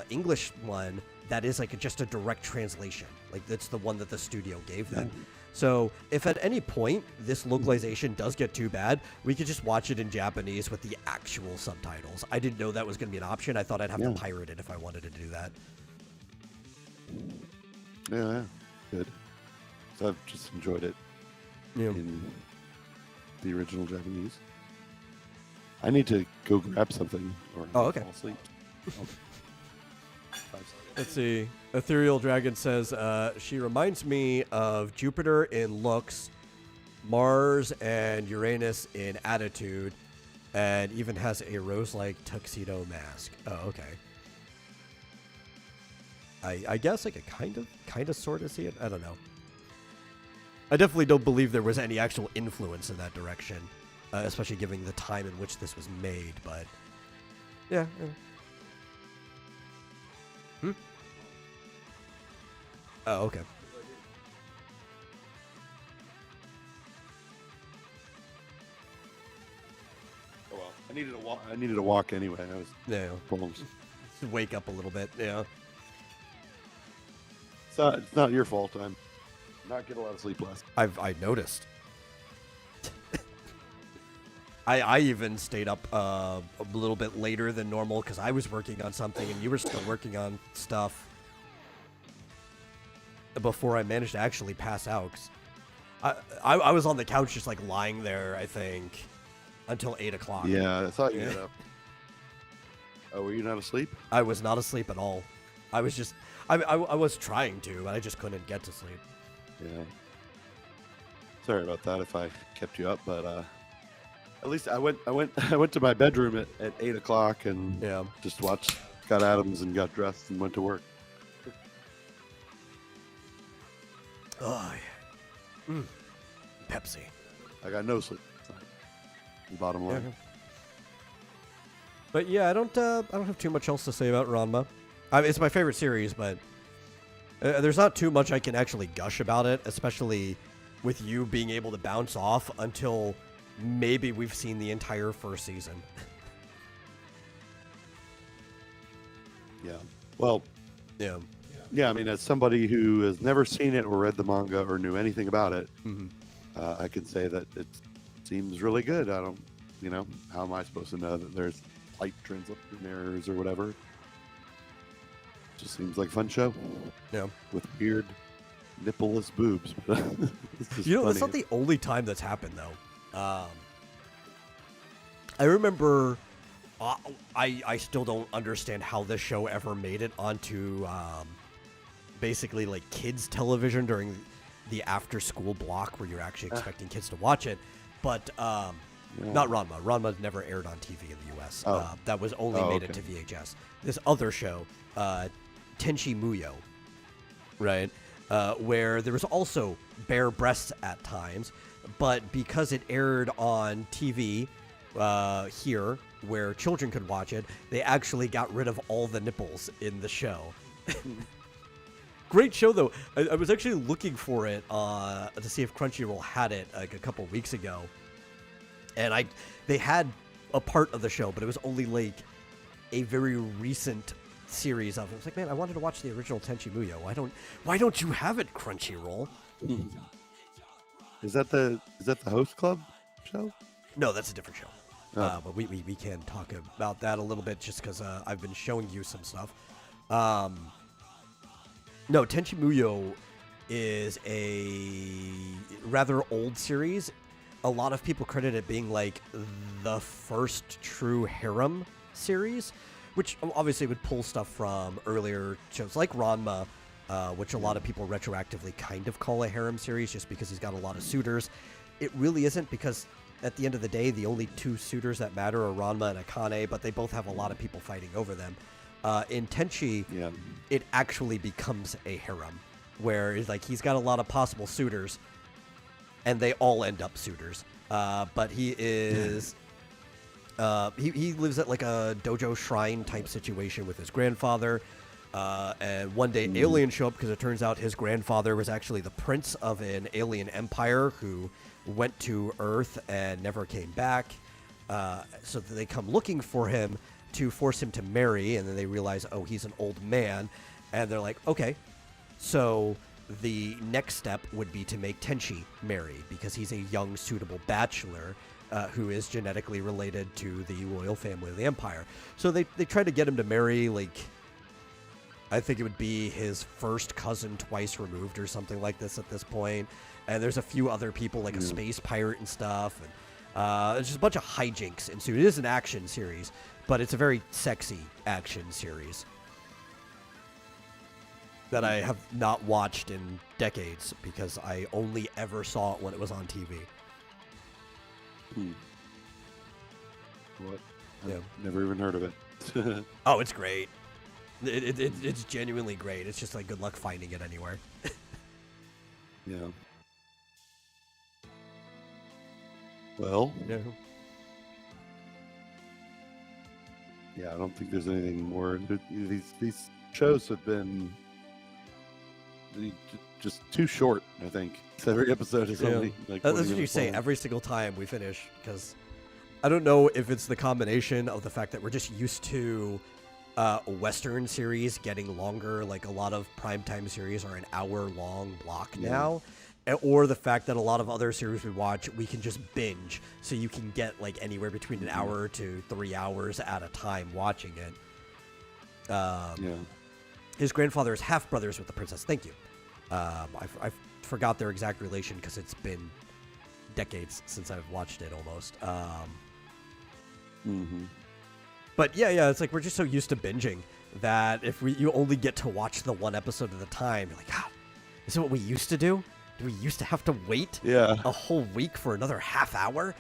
English one that is like just a direct translation. Like that's the one that the studio gave them. So if at any point this localization does get too bad, we could just watch it in Japanese with the actual subtitles. I didn't know that was going to be an option. I thought I'd have to pirate it if I wanted to do that. Yeah, good. So I've just enjoyed it in the original Japanese. I need to go grab something or okay. fall asleep. Let's see. Ethereal Dragon says, she reminds me of Jupiter in looks, Mars and Uranus in attitude, and even has a rose-like tuxedo mask. Oh, okay. I guess I could kind of sort of see it. I don't know. I definitely don't believe there was any actual influence in that direction, especially given the time in which this was made, but yeah. Oh, okay. Oh well, I needed to walk anyway. I was pulling. Wake up a little bit. Yeah. It's not your fault. I'm not getting a lot of sleep last. I noticed. I even stayed up a little bit later than normal because I was working on something and you were still working on stuff before I managed to actually pass out. 'Cause I was on the couch just like lying there, I think, until 8 o'clock. Yeah, I thought you got up. Oh, were you not asleep? I was not asleep at all. I was just, I was trying to, but I just couldn't get to sleep. Yeah. Sorry about that if I kept you up, but at least I went to my bedroom at 8 o'clock and just watched Scott Adams and got dressed and went to work. Oh, yeah. Pepsi. I got no sleep. Bottom line. Yeah. But yeah, I don't have too much else to say about Ranma. It's my favorite series, but there's not too much I can actually gush about it, especially with you being able to bounce off until maybe we've seen the entire first season. Yeah. Well. Yeah. Yeah, I mean, as somebody who has never seen it or read the manga or knew anything about it, I can say that it seems really good. I don't, how am I supposed to know that there's light translation errors or whatever? Just seems like a fun show. Yeah. With weird nippleless boobs. That's not the only time that's happened, though. I remember... I still don't understand how this show ever made it onto basically like kids television during the after school block where you're actually expecting kids to watch it. But not Ranma. Ranma never aired on TV in the US. That was only made into VHS. This other show, Tenchi Muyo, right? Where there was also bare breasts at times, but because it aired on TV here, where children could watch it, they actually got rid of all the nipples in the show. Great show, though. I was actually looking for it to see if Crunchyroll had it like a couple weeks ago, and they had a part of the show, but it was only like a very recent series of it. I was like, man, I wanted to watch the original Tenchi Muyo. Why don't you have it, Crunchyroll? Is that the Host Club show? No, that's a different show. But we can talk about that a little bit just because I've been showing you some stuff. No, Tenchi Muyo is a rather old series. A lot of people credit it being like the first true harem series, which obviously would pull stuff from earlier shows like Ranma, which a lot of people retroactively kind of call a harem series just because he's got a lot of suitors. It really isn't, because at the end of the day, the only two suitors that matter are Ranma and Akane, but they both have a lot of people fighting over them. In Tenchi, it actually becomes a harem, where it's like he's got a lot of possible suitors, and they all end up suitors. But he is... he lives at like a dojo shrine type situation with his grandfather. And one day aliens show up because it turns out his grandfather was actually the prince of an alien empire who went to Earth and never came back. so that they come looking for him to force him to marry, and then they realize, oh, he's an old man, and they're like, okay, so the next step would be to make Tenchi marry because he's a young, suitable bachelor who is genetically related to the royal family of the empire. So they try to get him to marry, like, I think it would be his first cousin twice removed or something like this at this point. And there's a few other people, like a space pirate and stuff. And there's just a bunch of hijinks ensue. It is an action series, but it's a very sexy action series that I have not watched in decades because I only ever saw it when it was on TV. What? Yeah. Never even heard of it. Oh, it's great. It's genuinely great. It's just like good luck finding it anywhere. Yeah. Well. Yeah. Yeah, I don't think there's anything more. These shows have been just too short, I think. Every episode is only like 20 that's what you minutes say long. every single time we finish, because I don't know if it's the combination of the fact that we're just used to Western series getting longer, like a lot of primetime series are an hour-long block now, or the fact that a lot of other series we watch, we can just binge, so you can get like anywhere between an hour to 3 hours at a time watching it. His grandfather is half brothers with the princess. Thank you. I forgot their exact relation because it's been decades since I've watched it almost. But yeah, it's like we're just so used to binging that if you only get to watch the one episode at a time, you're like, God, is it what we used to do? Do we used to have to wait a whole week for another half hour?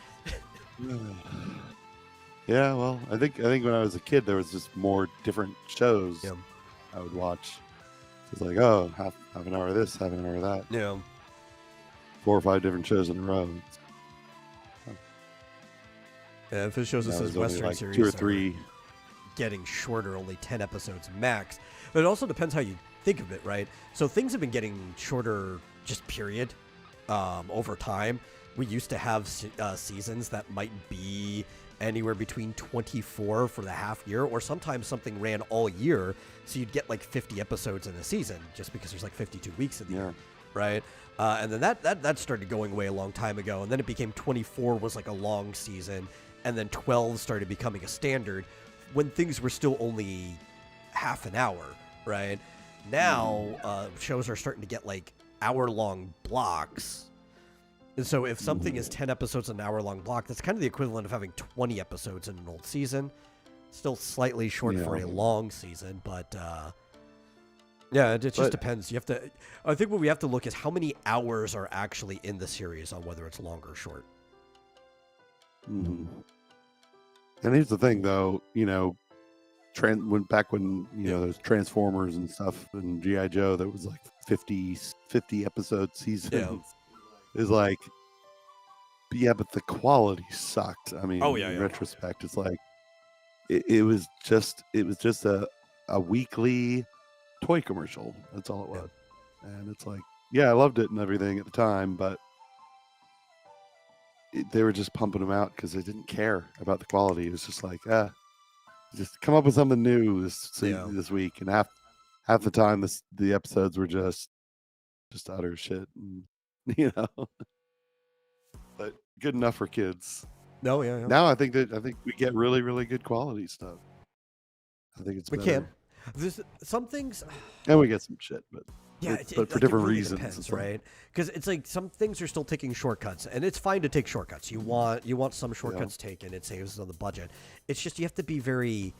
Yeah, well, I think when I was a kid, there was just more different shows I would watch. It's like, oh, half an hour of this, half an hour of that. Yeah. 4 or 5 different shows in a row. Yeah, if it shows us as Western like series 2 or 3 getting shorter, only 10 episodes max. But it also depends how you think of it, right? So things have been getting shorter, just period, over time. We used to have seasons that might be anywhere between 24 for the half year, or sometimes something ran all year, so you'd get like 50 episodes in a season just because there's like 52 weeks in the year, right? And then that started going away a long time ago, and then it became 24 was like a long season, and then 12 started becoming a standard when things were still only half an hour, right? Now shows are starting to get like hour-long blocks. And so if something is 10 episodes an hour-long block, that's kind of the equivalent of having 20 episodes in an old season. Still slightly short for a long season, but yeah, it just depends. You have to. I think what we have to look is how many hours are actually in the series on whether it's long or short. And here's the thing, though. Back when those Transformers and stuff and G.I. Joe, that was like 50 episode seasons. Is like, but the quality sucked. I mean, in retrospect, it's like it was just a weekly toy commercial. That's all it was. And it's like, I loved it and everything at the time, but they were just pumping them out because they didn't care about the quality. It was just like, just come up with something new this week. And half the time, the episodes were just utter shit. And, but good enough for kids. No, Now I think we get really, really good quality stuff. I think it's we better. can. There's some things, and we get some shit, but but for different really reasons, depends, right? Because it's like some things are still taking shortcuts, and it's fine to take shortcuts. You want some shortcuts taken. It saves on the budget. It's just you have to be very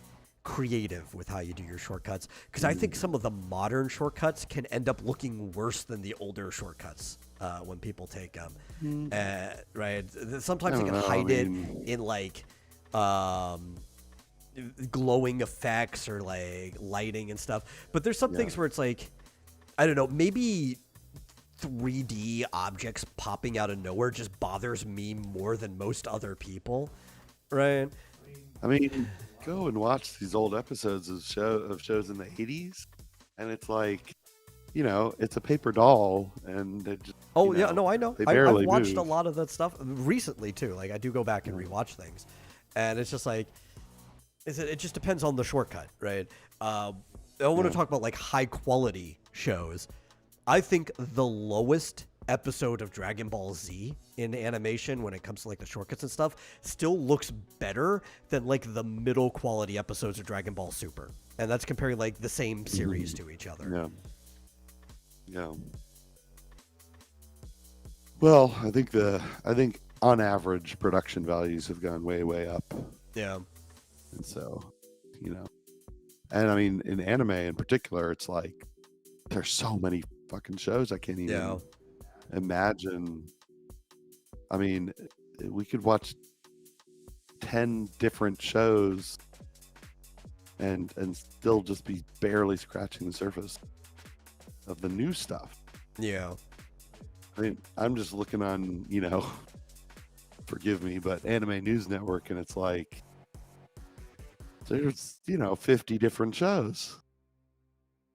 creative with how you do your shortcuts, because I think some of the modern shortcuts can end up looking worse than the older shortcuts when people take them. Right? Sometimes they can hide it in like glowing effects or like lighting and stuff. But there's some things where it's like, I don't know, maybe 3D objects popping out of nowhere just bothers me more than most other people, right? I mean, go and watch these old episodes of shows in the 80s, and it's like, it's a paper doll, and it just, I know. they I've barely watched move. a lot of that stuff recently too. Like I do go back and rewatch things, And it's just like, it just depends on the shortcut, right? I want to talk about like high quality shows. I think the lowest episode of Dragon Ball Z in animation when it comes to like the shortcuts and stuff still looks better than like the middle quality episodes of Dragon Ball Super. And that's comparing like the same series to each other. Yeah. Yeah. Well, I think on average production values have gone way up. Yeah. And so, and I mean in anime in particular, it's like there's so many fucking shows I can't even imagine. I mean, we could watch 10 different shows and still just be barely scratching the surface of the new stuff. Yeah. I mean, I'm just looking on, forgive me, but Anime News Network, and it's like there's 50 different shows.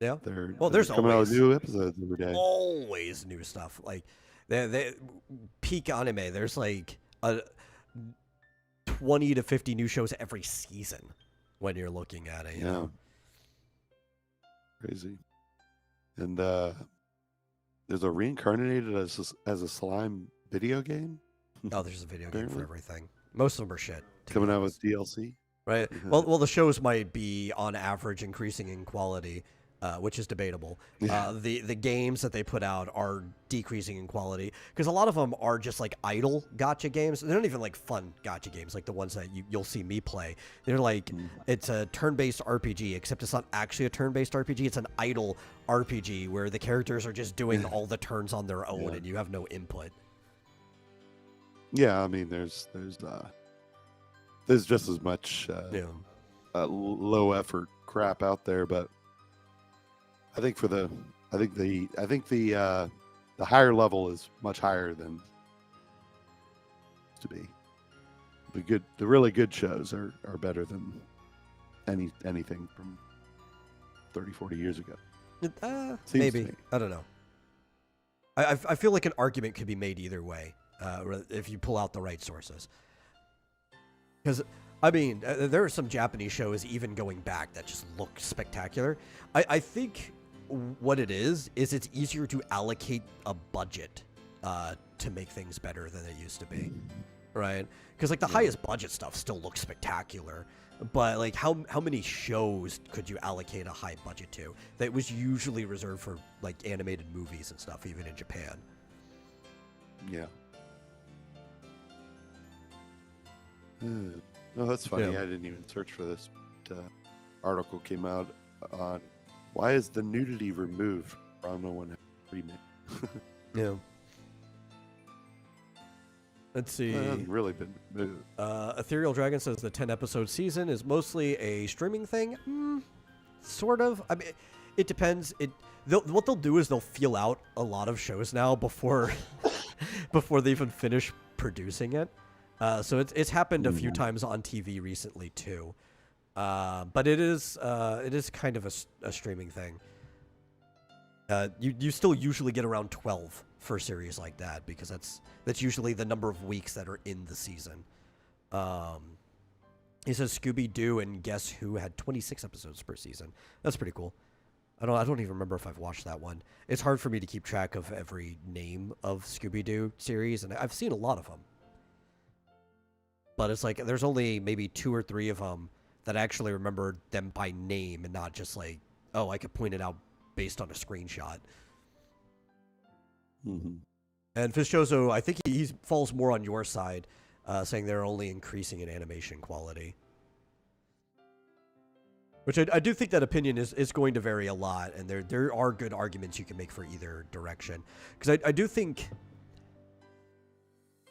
Yeah. They're there's coming out with always new episodes every day. Always new stuff. Like they peak anime. There's like 20 to 50 new shows every season when you're looking at it. You know? Crazy. And there's a reincarnated as a slime video game. Oh, there's a video game for everything. Most of them are shit. Coming out with DLC. Right. Well, the shows might be on average increasing in quality, which is debatable. The games that they put out are decreasing in quality because a lot of them are just like idle gacha games. They're not even like fun gacha games like the ones that you'll see me play. They're like it's a turn-based RPG, except it's not actually a turn-based RPG. It's an idle RPG where the characters are just doing all the turns on their own and you have no input. Yeah, I mean, there's just as much low effort crap out there, but I think the higher level is much higher than to be. The really good shows are better than anything from 30, 40 years ago. Maybe. I don't know. I feel like an argument could be made either way if you pull out the right sources. Because, I mean, there are some Japanese shows even going back that just look spectacular. I think what it is it's easier to allocate a budget to make things better than it used to be, right? Because, like, the highest budget stuff still looks spectacular. But, like, how many shows could you allocate a high budget to that was usually reserved for, like, animated movies and stuff, even in Japan? Yeah. No, that's funny. Yeah. I didn't even search for this. Article came out on why is the nudity removed from no one remake. Yeah. Let's see. It hasn't really been moved. Ethereal Dragon says the 10-episode season is mostly a streaming thing. Sort of. I mean, it depends. What they'll do is they'll feel out a lot of shows now before they even finish producing it. So it's happened a few times on TV recently too, but it is kind of a streaming thing. You still usually get around 12 for a series like that because that's usually the number of weeks that are in the season. He says Scooby-Doo and Guess Who had 26 episodes per season. That's pretty cool. I don't even remember if I've watched that one. It's hard for me to keep track of every name of Scooby-Doo series, and I've seen a lot of them. But it's like there's only maybe 2 or 3 of them that I actually remember them by name and not just like, oh, I could point it out based on a screenshot. Mm-hmm. And Fischoso, I think he falls more on your side, saying they're only increasing in animation quality. Which I do think that opinion is going to vary a lot, and there are good arguments you can make for either direction. Because I do think...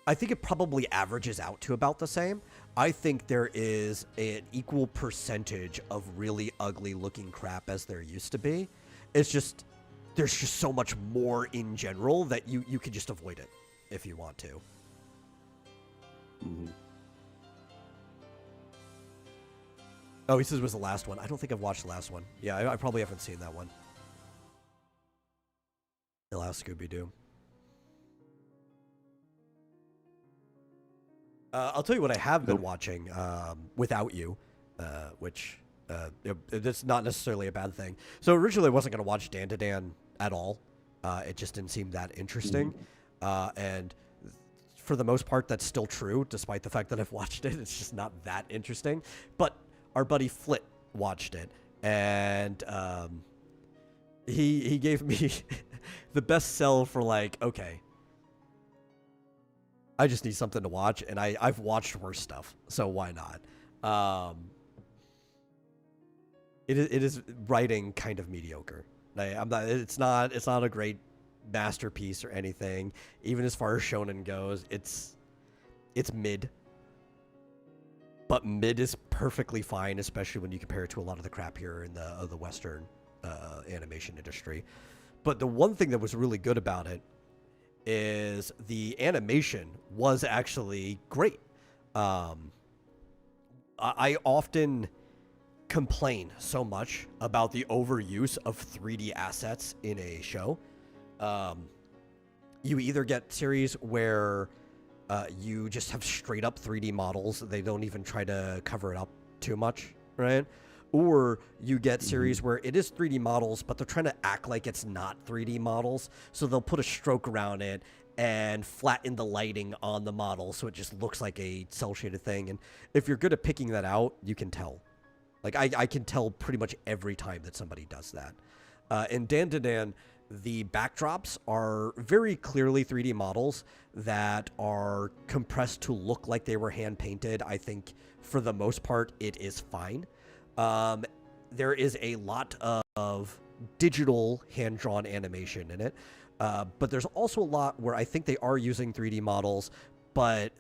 I think it probably averages out to about the same. I think there is an equal percentage of really ugly looking crap as there used to be. It's just, there's just so much more in general that you can just avoid it if you want to. Mm-hmm. Oh, he says it was the last one. I don't think I've watched the last one. Yeah, I probably haven't seen that one. The last Scooby-Doo. I'll tell you what I have been Nope. watching without you, which it's not necessarily a bad thing. So originally I wasn't going to watch Dan to Dan at all. It just didn't seem that interesting. And for the most part, that's still true, despite the fact that I've watched it. It's just not that interesting. But our buddy Flit watched it, and he gave me the best sell for like, okay, I just need something to watch, and I've watched worse stuff, so why not? It is writing kind of mediocre. I'm not. It's not a great masterpiece or anything. Even as far as shonen goes, it's mid. But mid is perfectly fine, especially when you compare it to a lot of the crap here in the Western animation industry. But the one thing that was really good about it is the animation was actually great. I often complain so much about the overuse of 3D assets in a show. You either get series where you just have straight up 3D models. They don't even try to cover it up too much, right? Or you get series where it is 3D models, but they're trying to act like it's not 3D models. So they'll put a stroke around it and flatten the lighting on the model so it just looks like a cel-shaded thing. And if you're good at picking that out, you can tell. Like, I can tell pretty much every time that somebody does that. In Dan to Dan, the backdrops are very clearly 3D models that are compressed to look like they were hand-painted. I think, for the most part, it is fine. There is a lot of digital hand-drawn animation in it, but there's also a lot where I think they are using 3D models, but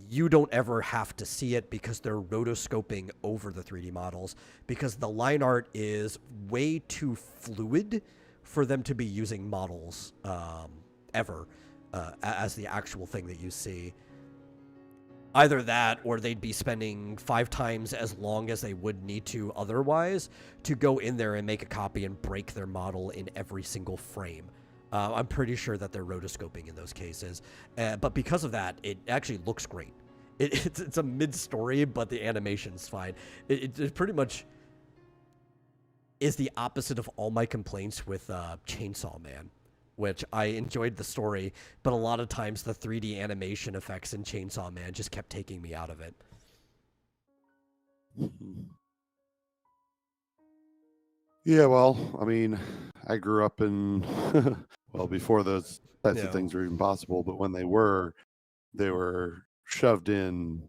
you don't ever have to see it because they're rotoscoping over the 3D models, because the line art is way too fluid for them to be using models ever as the actual thing that you see. Either that, or they'd be spending 5 times as long as they would need to otherwise to go in there and make a copy and break their model in every single frame. I'm pretty sure that they're rotoscoping in those cases. But because of that, it actually looks great. It's a mid-story, but the animation's fine. It pretty much is the opposite of all my complaints with Chainsaw Man, which I enjoyed the story, but a lot of times the 3D animation effects in Chainsaw Man just kept taking me out of it. Yeah, well, I mean, I grew up in, well, before those types of things were even possible, but when they were shoved in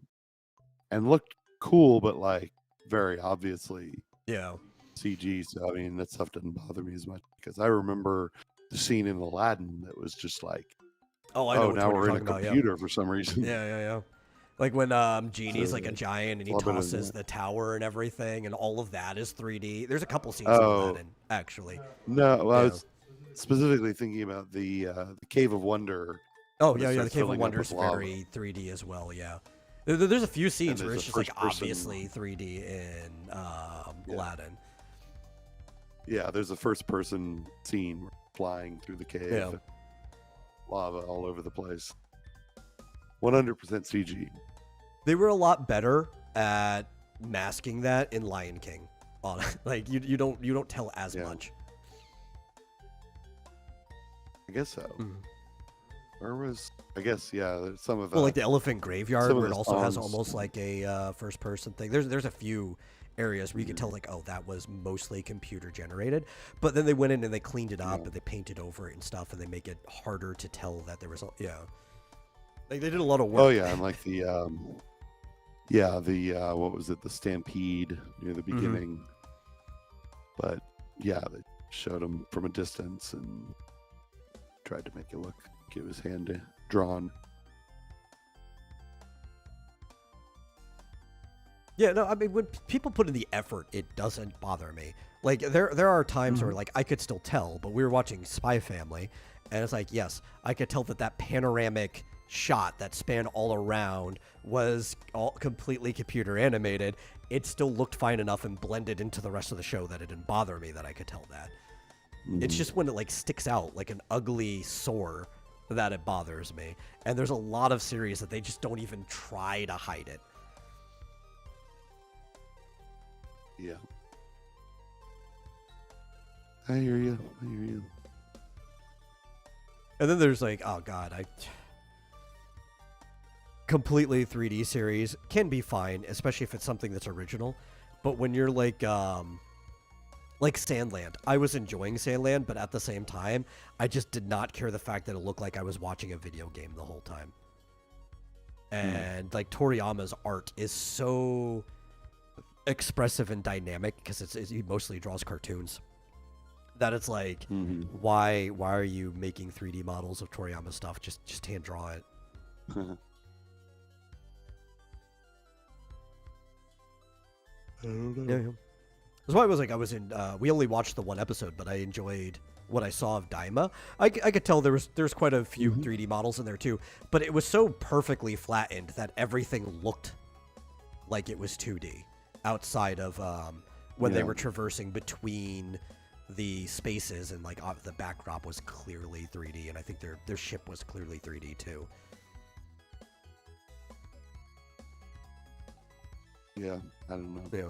and looked cool, but like very obviously CG. So, I mean, that stuff didn't bother me as much, because I remember the scene in Aladdin that was just like, oh, now we're in a computer for some reason. Yeah. Like when Genie's like a giant and he tosses the tower and everything, and all of that is 3D. There's a couple scenes in Aladdin, actually. No, I was specifically thinking about the Cave of Wonder. Oh, yeah, the Cave of Wonder is very 3D as well, yeah. There's a few scenes where it's just like obviously 3D in Aladdin. Yeah, there's a first-person scene flying through the cave. Lava all over the place. 100% CG. They were a lot better at masking that in Lion King. Like you don't tell as much. I guess so. Where was? I guess some of the. Well, like the Elephant Graveyard, where it also has almost like a first-person thing. There's a few areas where you can tell like, oh, that was mostly computer generated, but then they went in and they cleaned it up and they painted over it and stuff, and they make it harder to tell that there was like they did a lot of work. Oh yeah, and like the what was it, the stampede near the beginning. But yeah, they showed him from a distance and tried to make it look like it was hand drawn. Yeah, no, I mean, when people put in the effort, it doesn't bother me. Like, there are times where, like, I could still tell, but we were watching Spy Family, and it's like, yes, I could tell that panoramic shot that spanned all around was all completely computer animated. It still looked fine enough and blended into the rest of the show that it didn't bother me that I could tell that. It's just when it, like, sticks out like an ugly sore that it bothers me. And there's a lot of series that they just don't even try to hide it. Yeah. I hear you. I hear you. And then there's like, oh god, completely 3D series can be fine, especially if it's something that's original. But when you're like Sandland, I was enjoying Sandland, but at the same time, I just did not care the fact that it looked like I was watching a video game the whole time. And like Toriyama's art is so expressive and dynamic because he mostly draws cartoons. That it's like, why are you making 3D models of Toriyama stuff? Just hand draw it. I don't know. Yeah. That's why I was in. We only watched the one episode, but I enjoyed what I saw of Daima. I could tell there's quite a few 3D models in there too, but it was so perfectly flattened that everything looked like it was 2D outside of when they were traversing between the spaces, and like the backdrop was clearly 3D, and I think their ship was clearly 3D too. Yeah, I don't know. Yeah.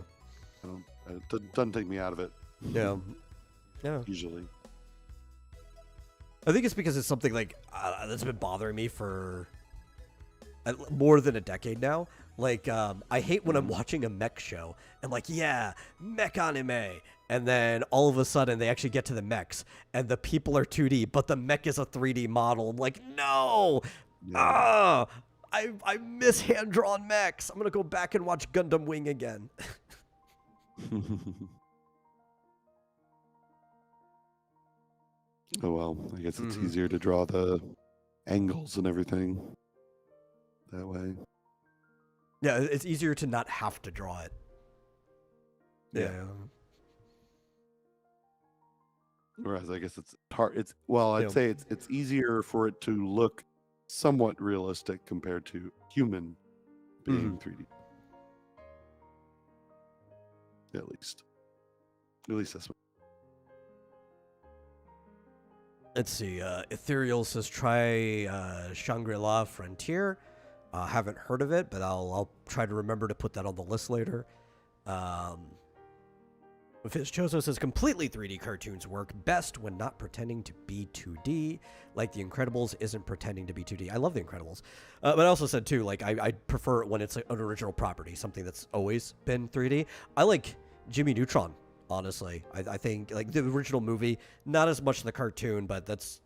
It doesn't take me out of it. Yeah. Usually. I think it's because it's something like that's been bothering me for more than a decade now. Like, I hate when I'm watching a mech show and like, yeah, mech anime. And then all of a sudden they actually get to the mechs and the people are 2D, but the mech is a 3D model. I'm like, no! Yeah. I miss hand-drawn mechs. I'm going to go back and watch Gundam Wing again. Oh, well, I guess it's easier to draw the angles and everything that way. Yeah, it's easier to not have to draw it. Yeah. Whereas I guess it's hard. I'd say it's easier for it to look somewhat realistic compared to human being 3D. At least that's what. Let's see. Ethereal says try Shangri-La Frontier. Haven't heard of it, but I'll try to remember to put that on the list later. Fitzchoso says completely 3D cartoons work best when not pretending to be 2D, like The Incredibles isn't pretending to be 2D. I love The Incredibles. But I also said, too, like, I prefer it when it's an original property, something that's always been 3D. I like Jimmy Neutron, honestly. I think, like, the original movie, not as much the cartoon, but that's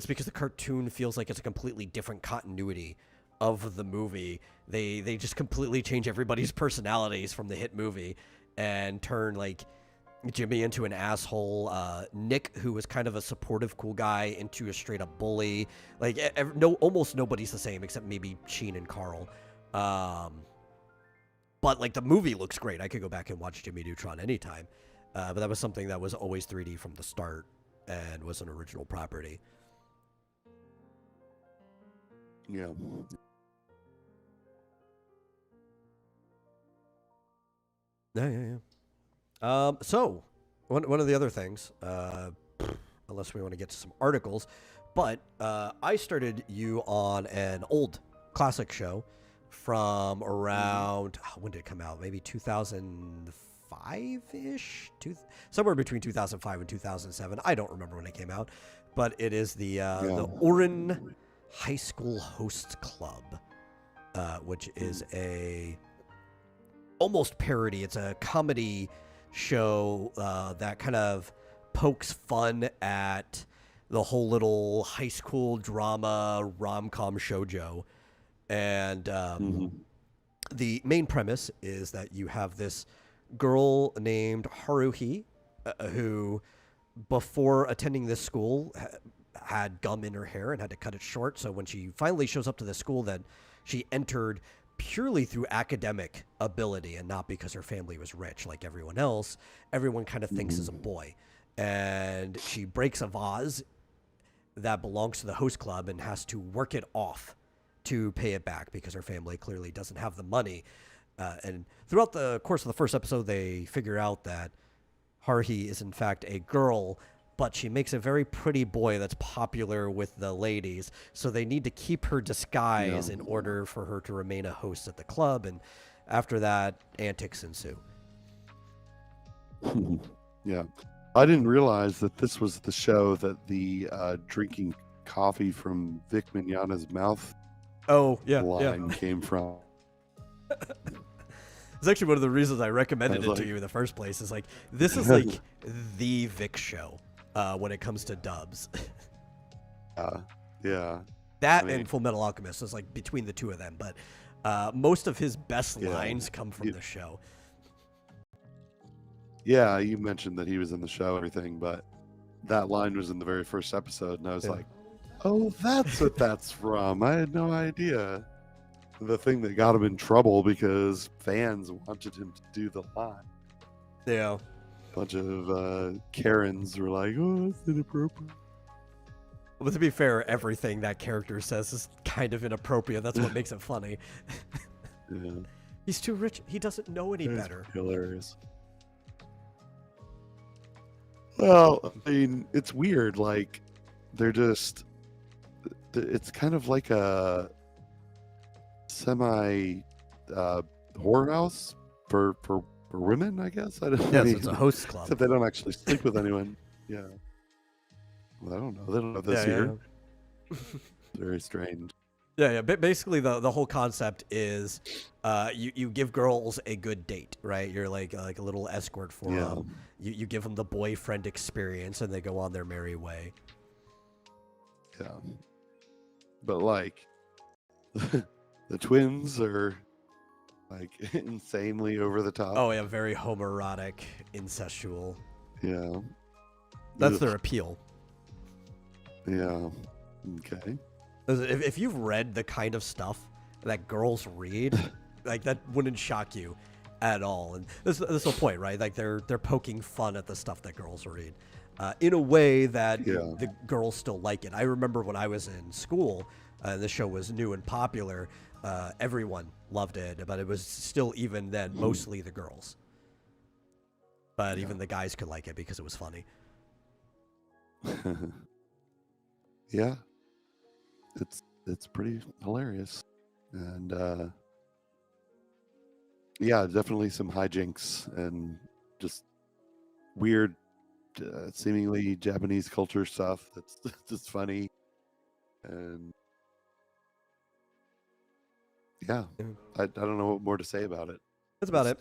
because the cartoon feels like it's a completely different continuity of the movie. They just completely change everybody's personalities from the hit movie and turn, like, Jimmy into an asshole, Nick, who was kind of a supportive, cool guy, into a straight-up bully. Like, almost nobody's the same except maybe Sheen and Carl. But, like, the movie looks great. I could go back and watch Jimmy Neutron anytime. But that was something that was always 3D from the start and was an original property. Yeah. Yeah. So, one of the other things, unless we want to get to some articles, but I started you on an old classic show from around, when did it come out? Maybe 2005-ish? Somewhere between 2005 and 2007. I don't remember when it came out, but it is the Orin High School Hosts Club, which is a almost parody. It's a comedy show that kind of pokes fun at the whole little high school drama rom-com shoujo. And the main premise is that you have this girl named Haruhi who, before attending this school, had gum in her hair and had to cut it short. So when she finally shows up to the school that she entered purely through academic ability and not because her family was rich like everyone else, everyone kind of thinks is a boy. And she breaks a vase that belongs to the host club and has to work it off to pay it back because her family clearly doesn't have the money. And throughout the course of the first episode, they figure out that Haruhi is in fact a girl, but she makes a very pretty boy that's popular with the ladies. So they need to keep her disguise in order for her to remain a host at the club. And after that, antics ensue. Yeah. I didn't realize that this was the show that the drinking coffee from Vic Mignogna's mouth line came from. It's actually one of the reasons I recommended it to you in the first place. Is like, this is like the Vic show when it comes to dubs. Yeah. That and Full Metal Alchemist is like between the two of them, but most of his best lines come from the show. Yeah, you mentioned that he was in the show and everything, but that line was in the very first episode, and I was like, oh, that's what that's from. I had no idea. The thing that got him in trouble because fans wanted him to do the line. Yeah. A bunch of Karens were like, oh, that's inappropriate. Well, to be fair, everything that character says is kind of inappropriate. That's what makes it funny. Yeah. He's too rich. He doesn't know any better. Hilarious. Well, I mean, it's weird. Like, they're just... It's kind of like a semi horror house for women, I guess. I don't Yes, it's a host club. Except they don't actually sleep with anyone. Yeah. Well, I don't know. They don't know this here. Yeah. Very strange. Yeah. Basically, the whole concept is you give girls a good date, right? You're like a little escort for them. You give them the boyfriend experience, and they go on their merry way. Yeah. But, like, the twins are, like, insanely over the top. Oh, yeah, very homoerotic, incestual. Yeah. That's their appeal. Yeah. Okay. If you've read the kind of stuff that girls read, like, that wouldn't shock you at all. And this is the point, right? Like, they're poking fun at the stuff that girls read. In a way that the girls still like it. I remember when I was in school, the show was new and popular. Everyone loved it, but it was still, even then, mostly the girls. But even the guys could like it because it was funny. Yeah. It's pretty hilarious. And yeah, definitely some hijinks and just weird seemingly Japanese culture stuff that's just funny. And yeah, I don't know what more to say about it. That's about it.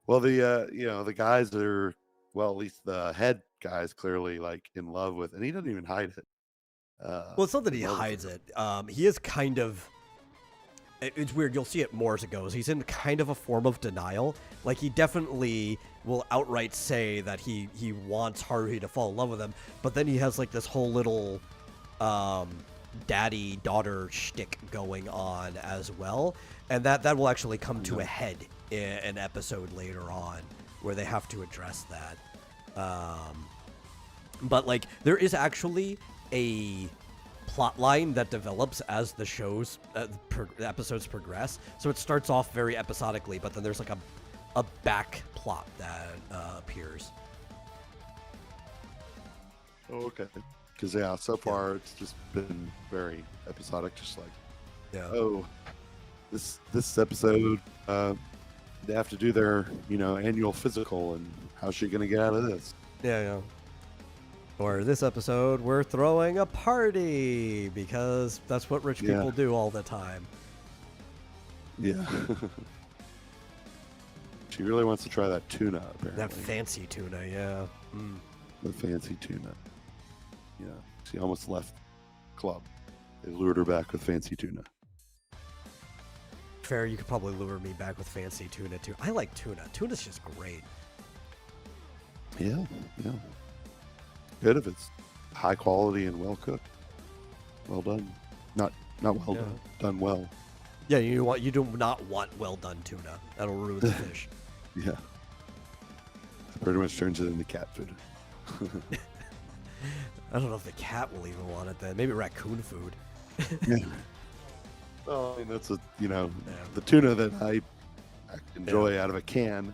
Well, the guys are, well, at least the head guy's clearly like in love with, and he doesn't even hide it. Well, it's not that he hides it. He is kind of... It's weird. You'll see it more as it goes. He's in kind of a form of denial. Like, he definitely will outright say that he wants Haruhi to fall in love with him, but then he has, like, this whole little daddy-daughter shtick going on as well, and that will actually come to a head in an episode later on where they have to address that. But, like, there is actually a plot line that develops as the show's episodes progress. So it starts off very episodically, but then there's like a back plot that appears. Oh, okay. Because so far it's just been very episodic, just like, oh, this episode they have to do their annual physical, and how's she gonna get out of this? Yeah. Or this episode, we're throwing a party because that's what rich people do all the time. Yeah. She really wants to try that tuna, apparently. That fancy tuna, yeah. Mm. The fancy tuna. Yeah. She almost left club. They lured her back with fancy tuna. Fair, you could probably lure me back with fancy tuna, too. I like tuna. Tuna's just great. Yeah. Good if it's high quality and well cooked. Well done. Not well done. Done well. Yeah, you do not want well done tuna. That'll ruin the fish. Yeah. It pretty much turns it into cat food. I don't know if the cat will even want it then. Maybe raccoon food. Yeah. Well, I mean, that's the tuna that I enjoy out of a can.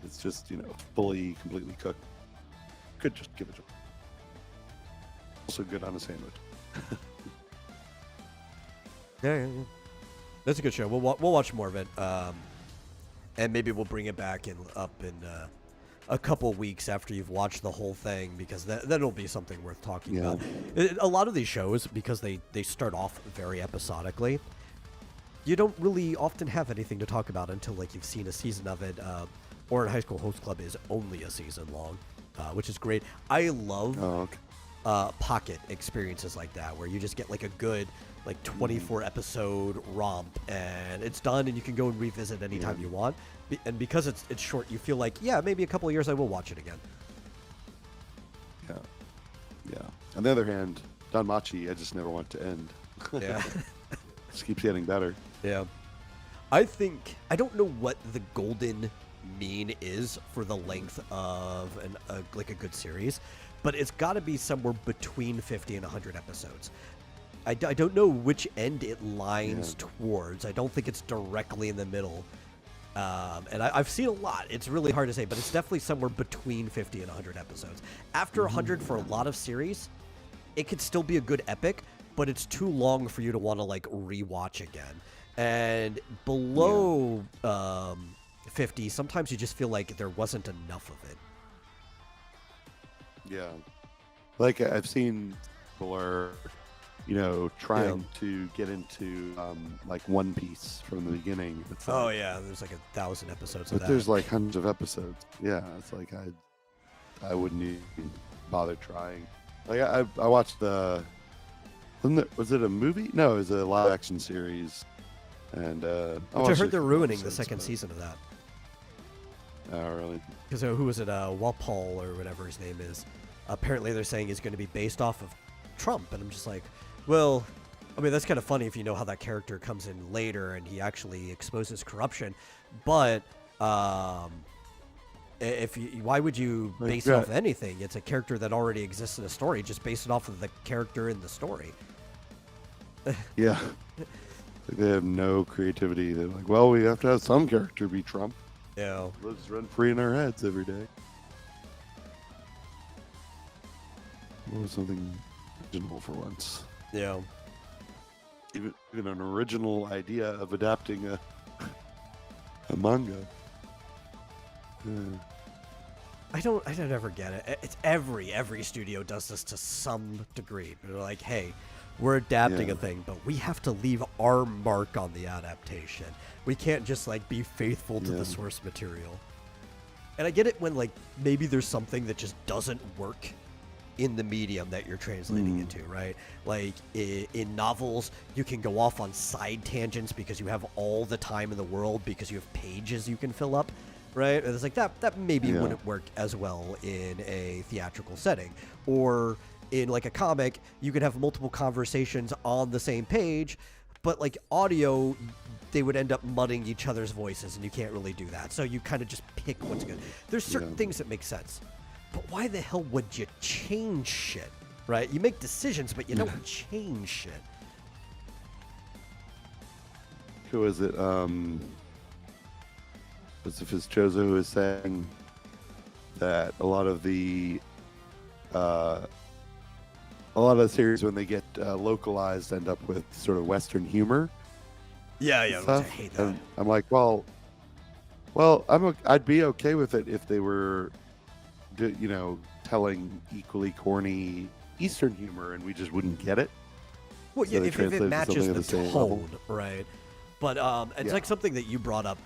It's just, completely cooked. could just give it to. Also good on a sandwich. Yeah. That's a good show. We'll watch more of it, and maybe we'll bring it back up in a couple weeks after you've watched the whole thing, because that'll be something worth talking about. A lot of these shows, because they start off very episodically, you don't really often have anything to talk about until like you've seen a season of it. Or in High School Host Club is only a season long, which is great. I love pocket experiences like that, where you just get like a good like 24 episode romp, and it's done, and you can go and revisit anytime you want. And because it's short, you feel like, yeah, maybe a couple of years I will watch it again. Yeah. On the other hand, Danmachi, I just never want to end. Yeah. Just keeps getting better. Yeah. I don't know what the golden mean is for the length of a good series, but it's got to be somewhere between 50 and 100 episodes. I don't know which end it lines towards. I don't think it's directly in the middle. And I've seen a lot. It's really hard to say, but it's definitely somewhere between 50 and 100 episodes. After 100 for a lot of series, it could still be a good epic, but it's too long for you to want to like rewatch again. And below 50, sometimes you just feel like there wasn't enough of it. Yeah. Like I've seen people are, trying to get into like One Piece from the beginning. It's like, there's like 1,000 episodes of but that. there's like hundreds of episodes. Yeah, it's like I wouldn't even bother trying. Like I watched was it a movie? No, it was a live action series. And I heard they're ruining the second season of that. Oh, really? Because who was it? Walpole or whatever his name is. Apparently, they're saying he's going to be based off of Trump, and I'm just like, well, I mean, that's kind of funny if you know how that character comes in later and he actually exposes corruption. But why would you base it off of anything? It's a character that already exists in a story. Just base it off of the character in the story. Yeah. They have no creativity. They're like, well, we have to have some character be Trump. Yeah. Lives rent free in our heads every day. What was something original for once? Yeah. Even an original idea of adapting a manga. I don't ever get it. It's every studio does this to some degree. They're like, hey, we're adapting a thing, but we have to leave our mark on the adaptation. We can't just like be faithful to the source material. And I get it when like maybe there's something that just doesn't work in the medium that you're translating into, right? Like in novels, you can go off on side tangents because you have all the time in the world because you have pages you can fill up, right? And it's like that maybe wouldn't work as well in a theatrical setting. Or in like a comic, you could have multiple conversations on the same page, but like audio, they would end up mudding each other's voices, and you can't really do that. So you kind of just pick what's good. There's certain things that make sense, but why the hell would you change shit, right? You make decisions, but you don't change shit. Who is it? Was it Fitzchozo who was saying that a lot of the series when they get localized end up with sort of Western humor? Yeah, Stuff. I hate that. And I'm like, well, I'd be okay with it if they were, telling equally corny Eastern humor, and we just wouldn't get it. Well, So yeah, they if translate it it to matches something the at the same tone, level. right? But it's like something that you brought up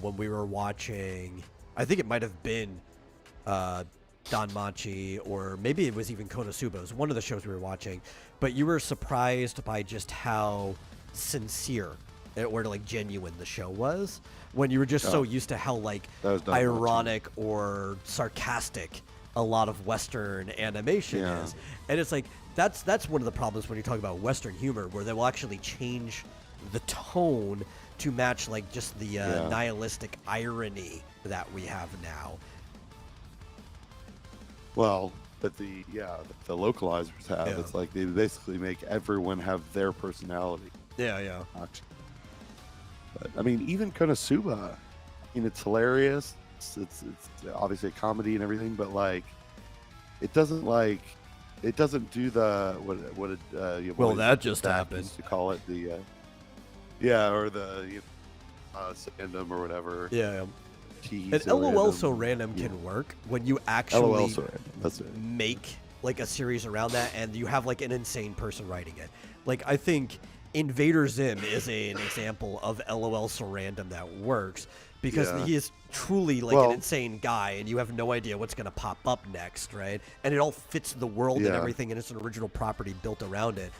when we were watching. I think it might have been Danmachi, or maybe it was even Konosuba. It was one of the shows we were watching. But you were surprised by just how sincere or like genuine the show was, when you were just so used to how like ironic or sarcastic a lot of Western animation is. And it's like that's one of the problems when you talk about Western humor, where they will actually change the tone to match like just the nihilistic irony that we have now. Well, but the localizers have. It's like they basically make everyone have their personality. Yeah. But I mean, even Konosuba, it's hilarious. It's obviously a comedy and everything, but like it doesn't like it doesn't do the what it Well, that just Zach happened. used to call it the yeah, or the fandom or whatever. Yeah. Tease And so LOL random. so random Yeah. can work when you LOL actually so random. That's it. make like a series around that, and you have like an insane person writing it. Like I think Invader Zim is an example of LOL so random that works because Yeah. he is truly like Well- an insane guy, and you have no idea what's gonna pop up next, right? And it all fits the world and Yeah. everything, and it's an original property built around it.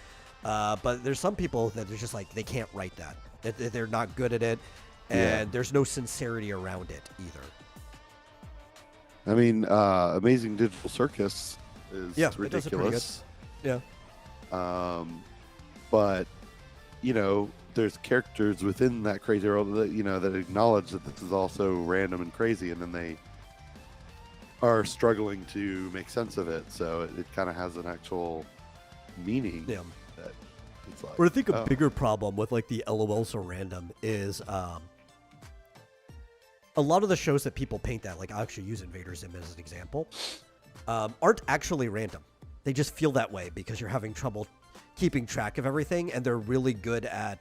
But there's some people that are just like they can't write that. They're not good at it, and there's no sincerity around it either. I mean, Amazing Digital Circus is Yeah, it does it pretty good. ridiculous. Yeah. But there's characters within that crazy world that that acknowledge that this is also random and crazy, and then they are struggling to make sense of it. So it kind of has an actual meaning. Yeah. That it's like, But I think a oh, bigger problem with like the LOL so random is a lot of the shows that people paint that, like I'll actually use Invader Zim as an example, aren't actually random. They just feel that way because you're having trouble keeping track of everything, and they're really good at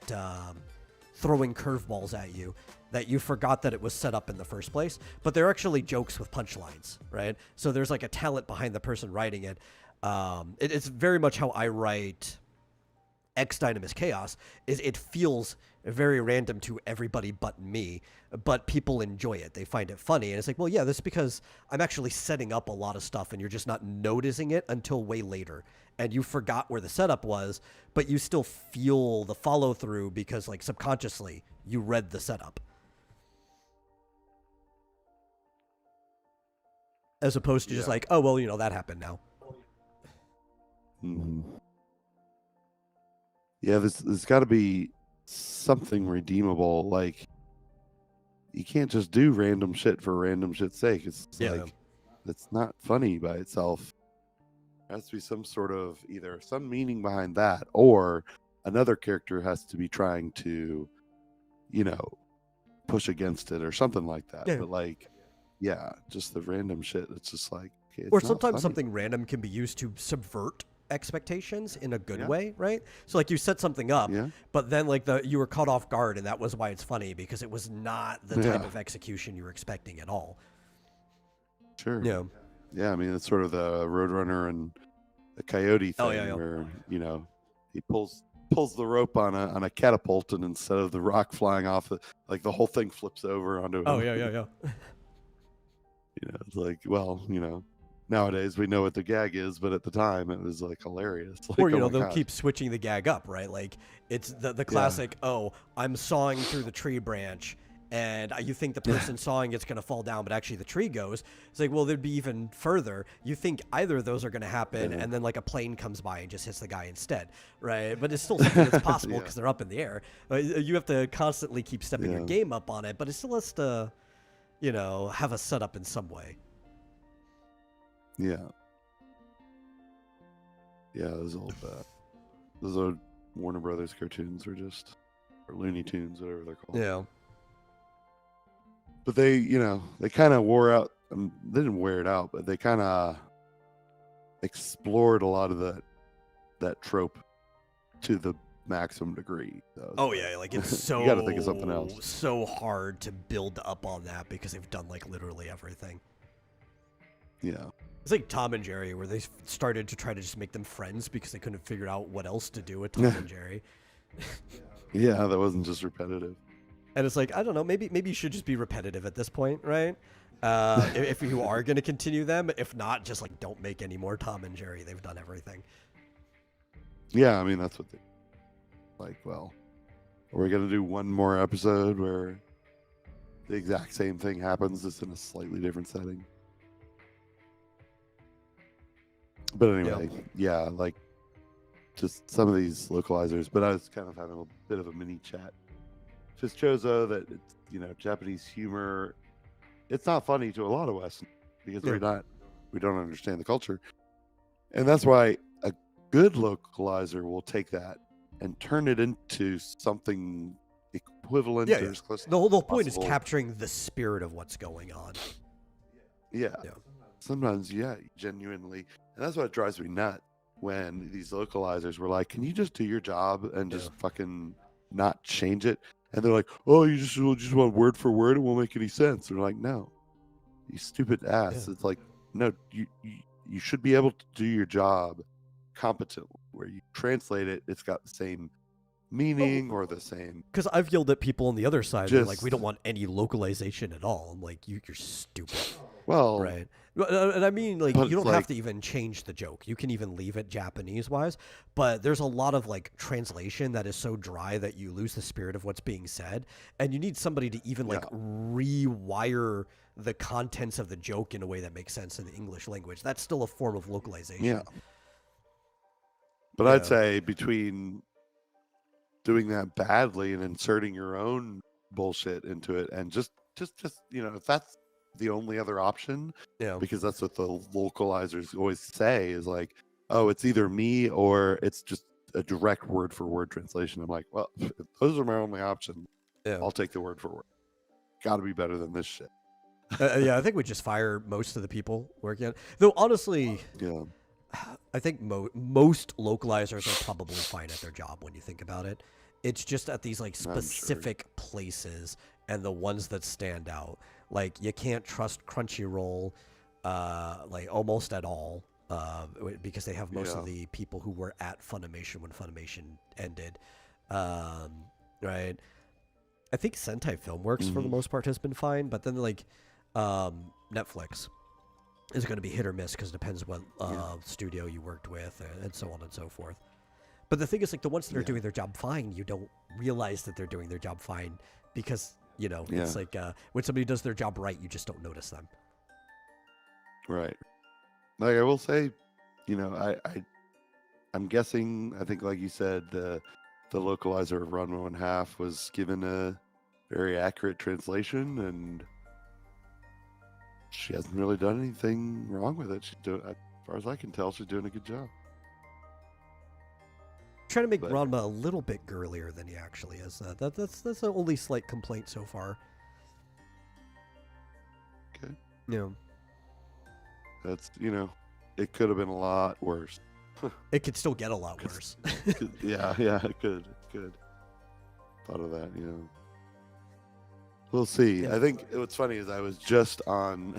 throwing curveballs at you that you forgot that it was set up in the first place. But they're actually jokes with punchlines, right? So there's like a talent behind the person writing it. It's very much how I write X Dynamis Chaos. Is it feels very random to everybody but me, but people enjoy it. They find it funny, and it's like, well, yeah, this is because I'm actually setting up a lot of stuff, and you're just not noticing it until way later, and you forgot where the setup was, but you still feel the follow through because, like, subconsciously you read the setup, as opposed to just like, oh, well, that happened now. mhm. Yeah, there's got to be something redeemable. Like, you can't just do random shit for random shit's sake. It's like, it's not funny by itself. There has to be some sort of either some meaning behind that, or another character has to be trying to, push against it or something like that. Yeah. But like, just the random shit. It's just like, okay, it's Or not sometimes funny. something random can be used to subvert expectations in a good Yeah. way, right? So like you set something up, Yeah. but then like you were caught off guard, and that was why it's funny, because it was not the type Yeah. of execution you were expecting at all. Sure. Yeah. Yeah, I mean, it's sort of the Roadrunner and the Coyote thing, Oh, yeah. where he pulls the rope on a catapult, and instead of the rock flying off, like the whole thing flips over onto him. Oh yeah. It's like, well, nowadays we know what the gag is, but at the time it was like hilarious. Like, Or oh my they'll God. keep switching the gag up, right? Like it's the classic, oh, I'm sawing through the tree branch, and you think the person sawing it's going to fall down, but actually the tree goes. It's like, well, there'd be even further. You think either of those are going to happen, and then like a plane comes by and just hits the guy instead, right? But it's still something that's possible because they're up in the air. You have to constantly keep stepping your game up on it, but it still has to, have a setup in some way. Yeah, those old Warner Brothers cartoons were just, or Looney Tunes, whatever they're called. Yeah. But they kind of wore out. They didn't wear it out, but they kind of explored a lot of that trope to the maximum degree. So Oh yeah, like it's so you got to think of something else. so hard to build up on that because they've done like literally everything. Yeah. It's like Tom and Jerry, where they started to try to just make them friends because they couldn't figure out what else to do with Tom and Jerry. Yeah, that wasn't just repetitive. And it's like, I don't know, maybe you should just be repetitive at this point, right? If you are going to continue them. If not, just like don't make any more Tom and Jerry. They've done everything. Yeah, I mean, that's what they like. Well, are we gonna do one more episode where the exact same thing happens, just in a slightly different setting? But anyway, like just some of these localizers. But I was kind of having a bit of a mini chat. Just shows though that it's, Japanese humor. It's not funny to a lot of us because we don't understand the culture, and that's why a good localizer will take that and turn it into something equivalent or as close The whole point is possible. capturing the spirit of what's going on. Yeah. sometimes, yeah, genuinely, and that's what drives me nuts when these localizers were like, "Can you just do your job and just fucking not change it?" And they're like, "Oh, you just want word for word. It won't make any sense." And we're like, "No, you stupid ass." Yeah. It's like, no, you should be able to do your job competently. Where you translate it, it's got the same meaning or the same. Because I've yelled at people on the other side. They're like, "We don't Just want any localization at all." I'm like, "You're stupid." well, Right. And I mean, like, but you it's don't have like, to even change the joke. You can even leave it Japanese wise, but there's a lot of like translation that is so dry that you lose the spirit of what's being said. And you need somebody to even like yeah, rewire the contents of the joke in a way that makes sense in the English language. That's still a form of localization. yeah. But I'd Yeah. say between doing that badly and inserting your own bullshit into it, and just if that's the only other option, Yeah. because that's what the localizers always say is like, oh, it's either me or it's just a direct word for word translation. I'm like, well, if those are my only options, Yeah. I'll take the word for word. Got to be better than this shit. Yeah, I think we just fire most of the people working on it. Though honestly, Yeah, I think most localizers are probably fine at their job when you think about it. It's just at these like I'm sure. specific places and the ones that stand out. Like you can't trust Crunchyroll, like almost at all, because they have most of Yeah. the people who were at Funimation when Funimation ended, um, right? I think Sentai Filmworks for the Hmm. most part has been fine, but then like Netflix is going to be hit or miss because it depends what Yeah. studio you worked with and so on and so forth. But the thing is, like the ones that are Yeah. doing their job fine, you don't realize that they're doing their job fine because it's Yeah. like when somebody does their job right, you just don't notice them. Right. Like I will say, I'm guessing. I think, like you said, the localizer of Ranma and Half was given a very accurate translation, and she hasn't really done anything wrong with it. She's doing, as far as I can tell, she's doing a good job. Trying to make But Ranma a little bit girlier than he actually is. That's the only slight complaint so far. okay, Yeah, that's it could have been a lot worse. it could still get a lot worse. Yeah, it could, thought of that. We'll see. Yeah. I think what's funny is I was just on.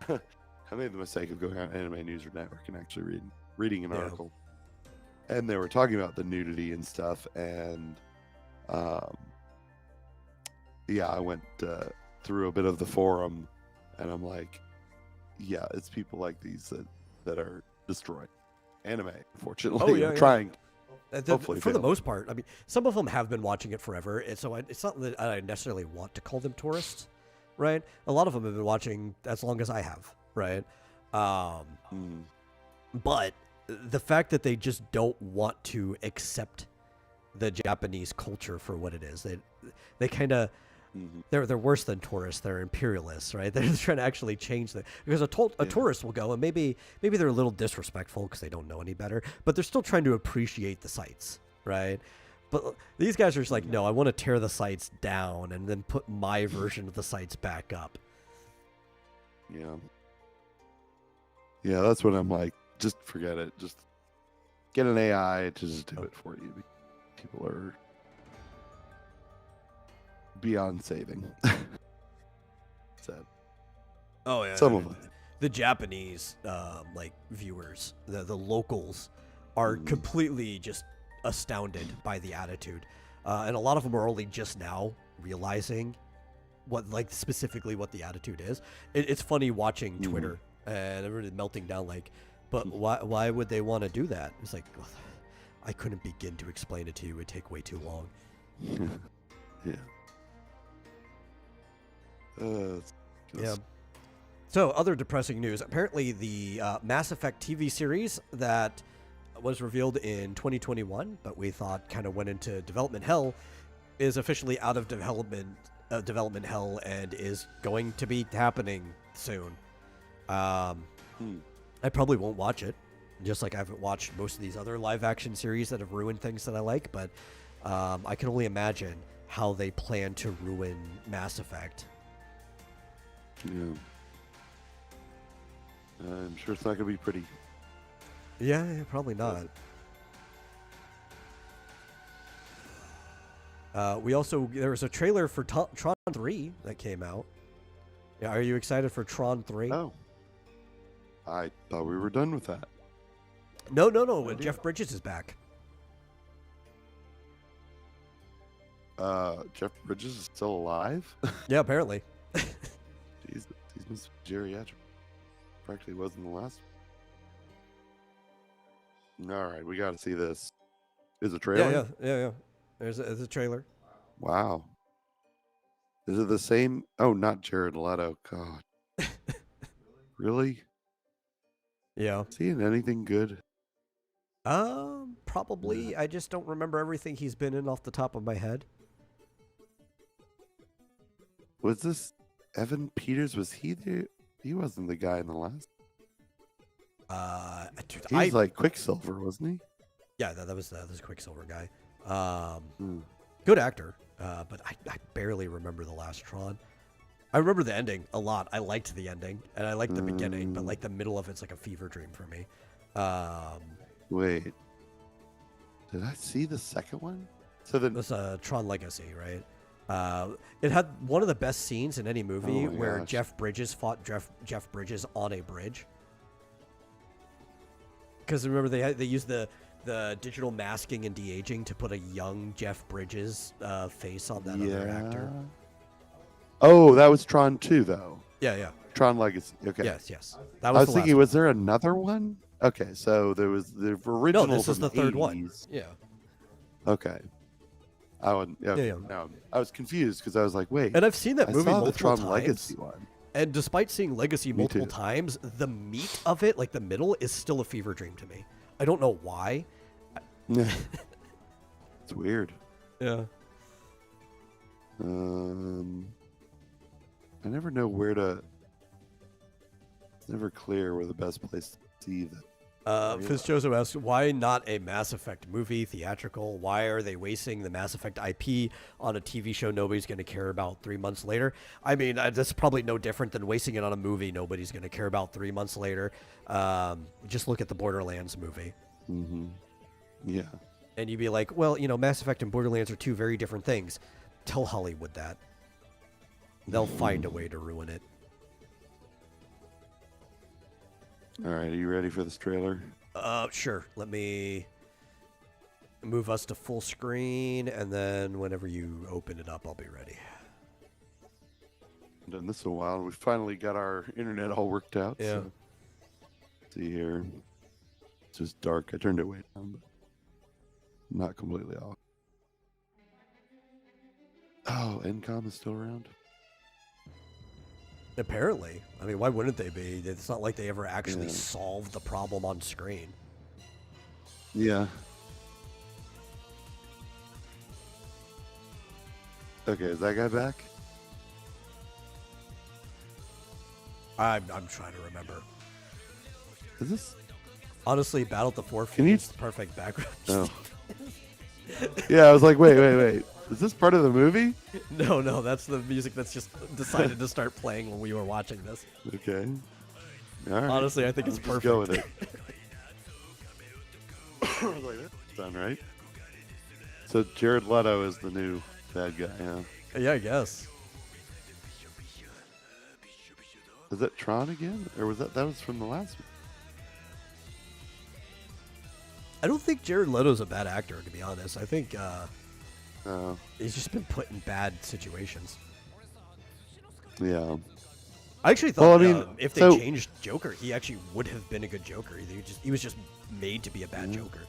I made the mistake of going on Anime News Network and actually reading an Yeah. article, and they were talking about the nudity and stuff. And yeah, I went through a bit of the forum, and I'm like, yeah, it's people like these that are destroying anime. Unfortunately, Oh, yeah, or yeah. trying. For Hopefully the most part, I mean, some of them have been watching it forever, and so it's not that I necessarily want to call them tourists, right? A lot of them have been watching as long as I have, right? Mm, But the fact that they just don't want to accept the Japanese culture for what it is, they kind of mhm. they're worse than tourists. They're imperialists, right? They're trying to actually change the because a Yeah. tourist will go and maybe they're a little disrespectful because they don't know any better, but they're still trying to appreciate the sites, right? But these guys are just like, no, I want to tear the sites down and then put my version of the sites back up. Yeah. Yeah, that's what I'm like. Just forget it. Just get an AI to just do it for you. People are beyond saving. Sad. Oh yeah, Some of them. the Japanese like viewers, the locals, are completely just astounded by the attitude, and a lot of them are only just now realizing what specifically what the attitude is. It's funny watching Twitter and everybody melting down like, but why would they want to do that? It's like, ugh, I couldn't begin to explain it to you. It would take way too long. Yeah. Yeah. So, other depressing news. Apparently, the Mass Effect TV series that was revealed in 2021, but we thought kind of went into development hell, is officially out of development hell and is going to be happening soon. I probably won't watch it, just like I haven't watched most of these other live-action series that have ruined things that I like, but I can only imagine how they plan to ruin Mass Effect. Yeah. I'm sure it's not gonna be pretty. Yeah, probably not. There was a trailer for Tron 3 that came out. Yeah, are you excited for Tron 3? Oh, I thought we were done with that. No. Jeff Bridges is back. Jeff Bridges is still alive? Yeah, apparently. Jeez, he's been geriatric. Practically was in the last one. All right, we got to see this. Is it a trailer? Yeah. There's a trailer. Wow. Is it the same? Oh, not Jared Leto. God. Really? Yeah. Is he in anything good? Probably. Yeah. I just don't remember everything he's been in off the top of my head. Was this Evan Peters? Was he there? He wasn't the guy in the last. Dude, He's like Quicksilver, wasn't he? Yeah, that was this Quicksilver guy. Good actor, but I barely remember the last Tron. I remember the ending a lot. I liked the ending, and I liked the beginning, but like the middle of it's like a fever dream for me. Wait, did I see the second one? So then This Tron Legacy, right? It had one of the best scenes in any movie where gosh. Jeff Bridges fought Jeff Bridges on a bridge. Because remember they used the digital masking and de-aging to put a young Jeff Bridges face on that other actor. Oh, that was Tron 2, though. Yeah. Tron Legacy. Okay. Yes. That was I was the thinking, last was there another one? Okay, so there was the original. No, this is from the third 80s. one. Yeah. Okay. I would. Okay. Yeah. No, I was confused because I was like, wait. And I've seen that movie I saw the multiple Tron times. Legacy one. And despite seeing Legacy multiple too. times, the meat of it, like the middle, is still a fever dream to me. I don't know why. Yeah. It's weird. Yeah. I never know where to. It's never clear where the best place to see that. Fitzjoso asks, why not a Mass Effect movie, theatrical? Why are they wasting the Mass Effect IP on a TV show nobody's going to care about 3 months later? I mean, that's probably no different than wasting it on a movie nobody's going to care about 3 months later. Just look at the Borderlands movie. Mm-hmm. Yeah. And you'd be like, well, Mass Effect and Borderlands are two very different things. Tell Hollywood that. They'll find a way to ruin it. All right, are you ready for this trailer? Sure. Let me move us to full screen, and then whenever you open it up, I'll be ready. I've done this in a while. We finally got our internet all worked out. Yeah. So. See here. It's just dark. I turned it way down, but not completely off. Oh, Encom is still around? Apparently. I mean, why wouldn't they be? It's not like they ever actually solved the problem on screen. Yeah. Okay, is that guy back? I'm trying to remember. Is this? Honestly, Battle at the Forefront Can you- is the perfect background. Oh. Yeah, I was like, wait. Is this part of the movie? No, that's the music that's just decided to start playing when we were watching this. Okay. All right. Honestly, I think it's Just perfect. go with it. I was like, that's done right. So Jared Leto is the new bad guy, huh? Yeah, I guess. Is that Tron again? Or was that was from the last one? I don't think Jared Leto's a bad actor, to be honest. I think Oh, he's just been put in bad situations. yeah. I actually thought Well, I mean, if they so- changed Joker, he actually would have been a good Joker. He was just made to be a bad Joker.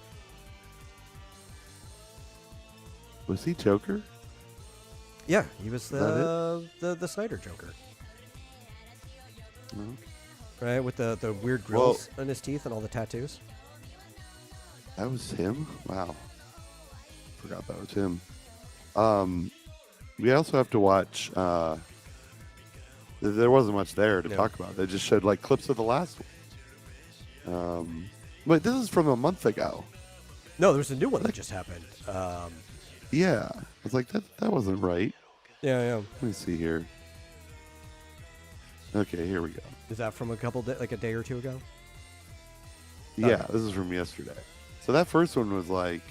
Was he Joker? Yeah, he was that the Snyder Joker, No. right? With the weird grills in his teeth and all the tattoos. That was him? Wow. Forgot that was him. We also have to watch there wasn't much there to talk about. They just showed like clips of the last one. But this is from a month ago. No, there's a new one that just happened. Yeah. I was like, that wasn't right. Yeah. Let me see here. Okay, here we go. Is that from like a day or two ago? Yeah, this is from yesterday. So that first one was like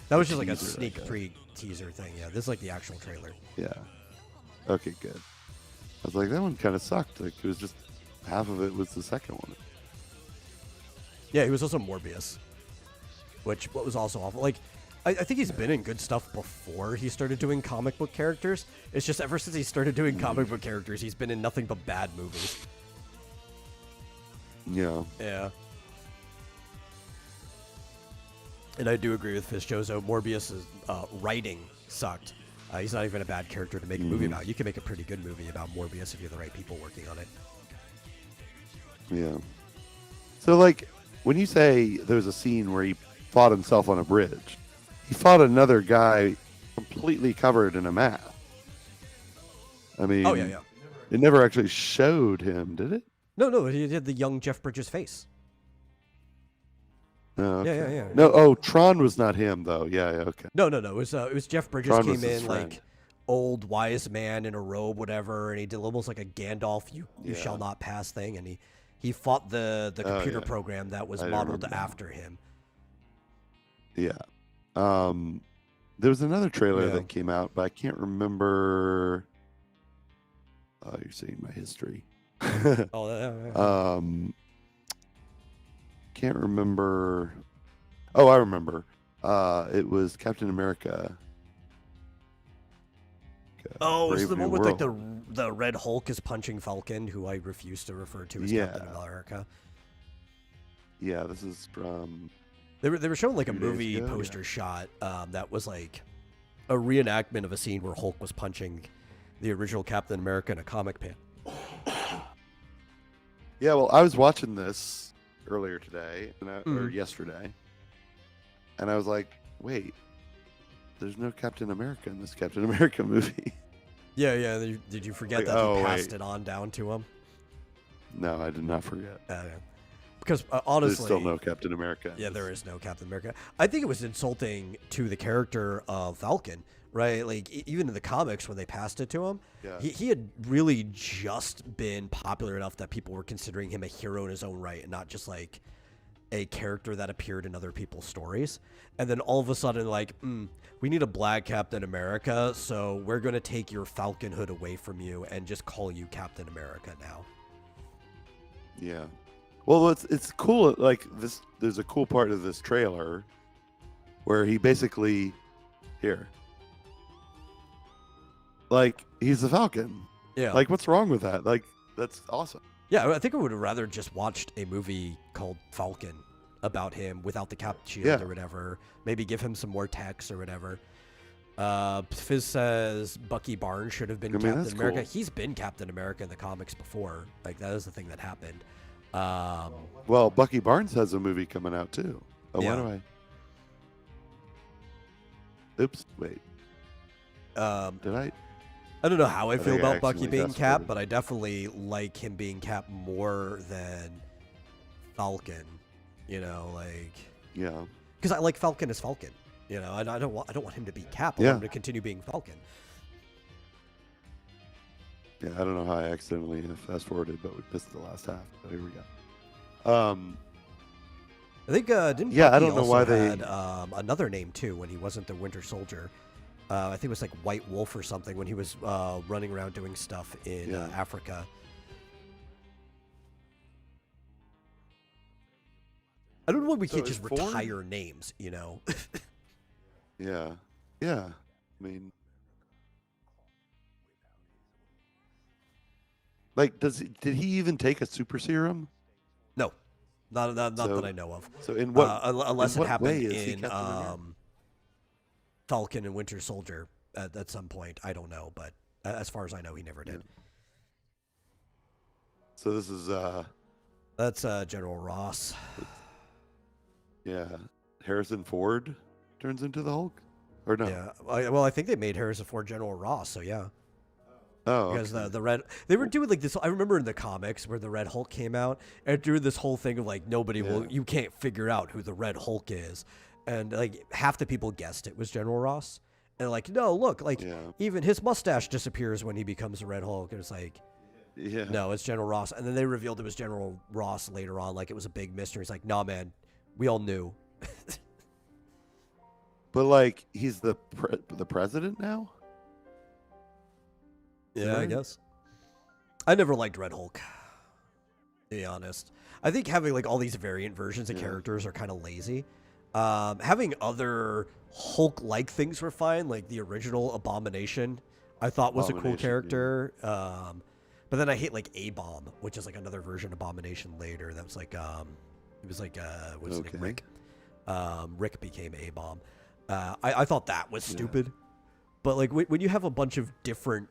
that was just like a teaser, I sneak guess. pre-teaser thing. Yeah, this is like the actual trailer. Yeah. Okay, good. I was like, that one kind of sucked. Like, it was just half of it was the second one. Yeah, he was also Morbius, which was also awful. Like, I think he's been in good stuff before he started doing comic book characters. It's just ever since he started doing comic book characters, he's been in nothing but bad movies. Yeah. Yeah. And I do agree with Fischozo. Morbius' writing sucked. He's not even a bad character to make a movie about. You can make a pretty good movie about Morbius if you have the right people working on it. Yeah. So, like, when you say there's a scene where he fought himself on a bridge, he fought another guy completely covered in a mask. I mean, Oh, yeah. It never actually showed him, did it? No, he did the young Jeff Bridges face. Oh, okay. Yeah. No, Tron was not him, though. Yeah, okay. No. It was Jeff Bridges Tron came was his in friend. like old wise man in a robe, whatever, and he did almost like a Gandalf, you Yeah. shall not pass thing, and he fought the computer yeah. program that was I modeled remember now. after him. Yeah. There was another trailer Yeah. that came out, but I can't remember. Oh, you're seeing my history. Oh, yeah. Can't remember. Oh, I remember. It was Captain America. Oh, it's Brave the New one with like World. the Red Hulk is punching Falcon, who I refuse to refer to as Yeah. Captain America. Yeah, this is from. They were showing like a 2 days movie ago, poster shot that was like a reenactment of a scene where Hulk was punching the original Captain America in a comic pan. Yeah, well, I was watching this earlier today or yesterday, and I was like, "Wait, there's no Captain America in this Captain America movie." Yeah. Did you forget Like, that oh, he passed wait. it on down to him? No, I did not forget. Because There's honestly, still no Captain America. yeah, there is no Captain America. I think it was insulting to the character of Falcon, right? Like even in the comics when they passed it to him, Yeah. he had really just been popular enough that people were considering him a hero in his own right, and not just like a character that appeared in other people's stories. And then all of a sudden, like, we need a black Captain America, so we're gonna take your Falcon hood away from you and just call you Captain America now. Yeah. Well, it's cool. Like this, there's a cool part of this trailer where he basically, like he's the Falcon. Yeah. Like, what's wrong with that? Like, that's awesome. Yeah, I think I would have rather just watched a movie called Falcon about him without the cap shield Yeah. or whatever. Maybe give him some more text or whatever. Fizz says Bucky Barnes should have been I mean, Captain that's America. cool. He's been Captain America in the comics before. Like, that is the thing that happened. Well, Bucky Barnes has a movie coming out too. Oh, Yeah. why do I? Oops, wait. Did I? I don't know how I feel think I about Bucky accidentally being Cap, fast-forwarded. but I definitely like him being Cap more than Falcon. You know, like, Yeah. because I like Falcon as Falcon. You know, I don't want him to be Cap. I Yeah. want him to continue being Falcon. Yeah, I don't know how I accidentally fast forwarded, but we missed the last half. But here we go. I think didn't Yeah, I Bucky don't know also why they- had another name too when he wasn't the Winter Soldier. I think it was like White Wolf or something when he was running around doing stuff in Yeah. Africa. I don't know why we So can't is just Ford- retire names, you know? Yeah. Yeah. I mean, like, did he even take a super serum? No, not So- that I know of. So in what? Unless in it what happened way is he in Captain America? Falcon and Winter Soldier at some point. I don't know, but as far as I know, he never did. So this is That's General Ross. yeah, Harrison Ford turns into the Hulk, or no? Yeah. Well, I think they made Harrison Ford General Ross, so yeah. Oh, Because okay. the red, they were doing like this. I remember in the comics where the Red Hulk came out and doing this whole thing of like nobody will, you can't figure out who the Red Hulk is, and like half the people guessed it was General Ross, and like no, look, like Yeah. even his mustache disappears when he becomes the Red Hulk, and it's like, Yeah. No, it's General Ross. And then they revealed it was General Ross later on. Like, it was a big mystery. He's like, nah, man, we all knew. But like, he's the president now. Yeah, I Right? guess. I never liked Red Hulk, to be honest. I think having like all these variant versions of characters are kind of lazy. Having other Hulk-like things were fine, like the original Abomination. I thought was a cool Abomination, character. But then I hate like A-Bomb, which is like another version of Abomination later. That was like it was like what's his name? Rick. Rick became A-Bomb. I thought that was stupid. But like when you have a bunch of different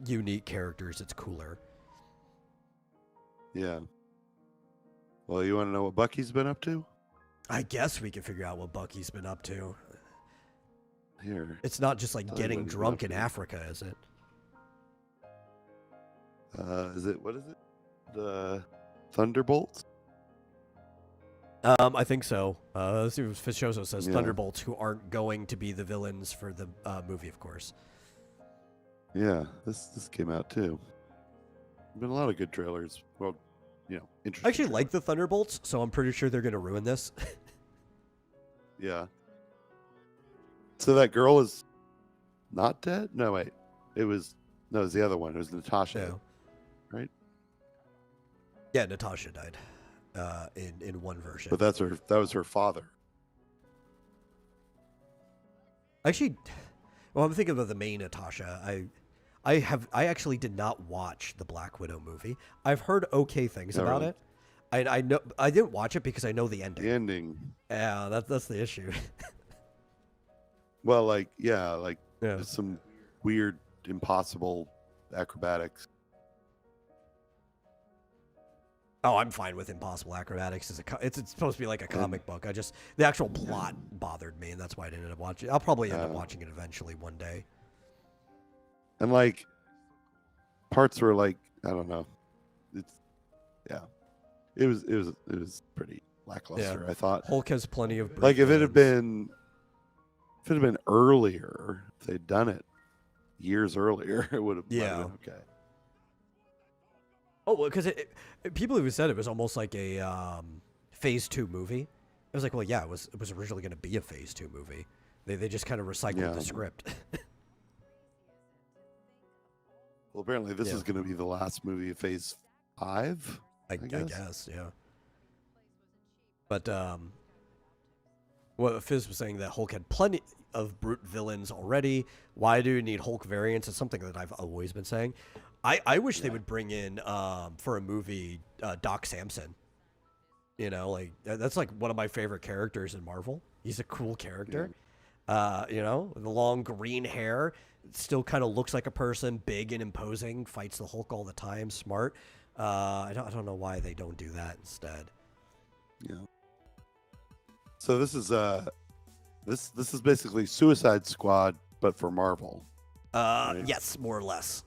unique characters, it's cooler. Yeah. Well, you want to know what Bucky's been up to? I guess we can figure out what Bucky's been up to. Here. It's not just like Tell you getting what he's drunk up in to. Africa, is it? What is it? The Thunderbolts? I think so. Let's see what Fishoso says. Yeah. Thunderbolts, who aren't going to be the villains for the movie, of course. Yeah, this came out too. Been a lot of good trailers. Well, interesting. I actually like the Thunderbolts, so I'm pretty sure they're going to ruin this. Yeah. So that girl is not dead? No, wait. It was the other one. It was Natasha, right? Yeah, Natasha died in one version. But that was her father. Actually, well, I'm thinking of the main Natasha. I actually did not watch the Black Widow movie. I've heard okay things about it. I know I didn't watch it because I know the ending. The ending. Yeah, that's the issue. Well, there's some weird, impossible acrobatics. Oh, I'm fine with Impossible Acrobatics. It's supposed to be like a comic book. The actual plot bothered me, and that's why I didn't end up watching it. I'll probably end up watching it eventually one day. And like parts were like, I don't know. It was pretty lackluster, I thought. Hulk has plenty of like if it had villains. been earlier, if they'd done it years earlier, it would have been okay. Oh, well, because people even said it was almost like a Phase 2 movie. It was like, well, yeah, it was originally going to be a Phase 2 movie. They just kind of recycled the script. Well, apparently this is going to be the last movie of Phase 5. I guess, yeah. But what Fizz was saying, that Hulk had plenty of brute villains already. Why do you need Hulk variants? It's something that I've always been saying. I wish they would bring in for a movie Doc Samson. Like that's like one of my favorite characters in Marvel. He's a cool character. The long green hair, still kind of looks like a person, big and imposing, fights the Hulk all the time, smart. I don't know why they don't do that instead. Yeah. So this is this is basically Suicide Squad, but for Marvel. Right? Yes, more or less.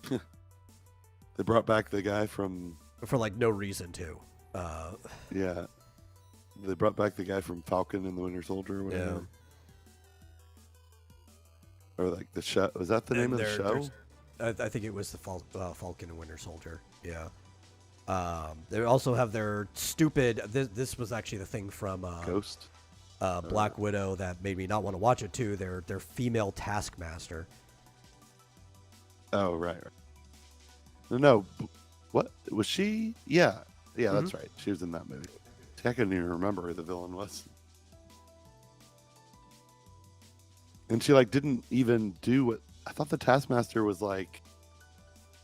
They brought back the guy from For like no reason to. Yeah. They brought back the guy from Falcon and the Winter Soldier or whatever. Or like the show. Was that the name of the show? I think it was the Falcon and Winter Soldier. Yeah. They also have their stupid. This was actually the thing from Ghost. Black Widow that made me not want to watch it too. Their female Taskmaster. Oh right. No, what was she? Yeah, that's right. She was in that movie. I couldn't even remember who the villain was. And she didn't even do what I thought the Taskmaster was like.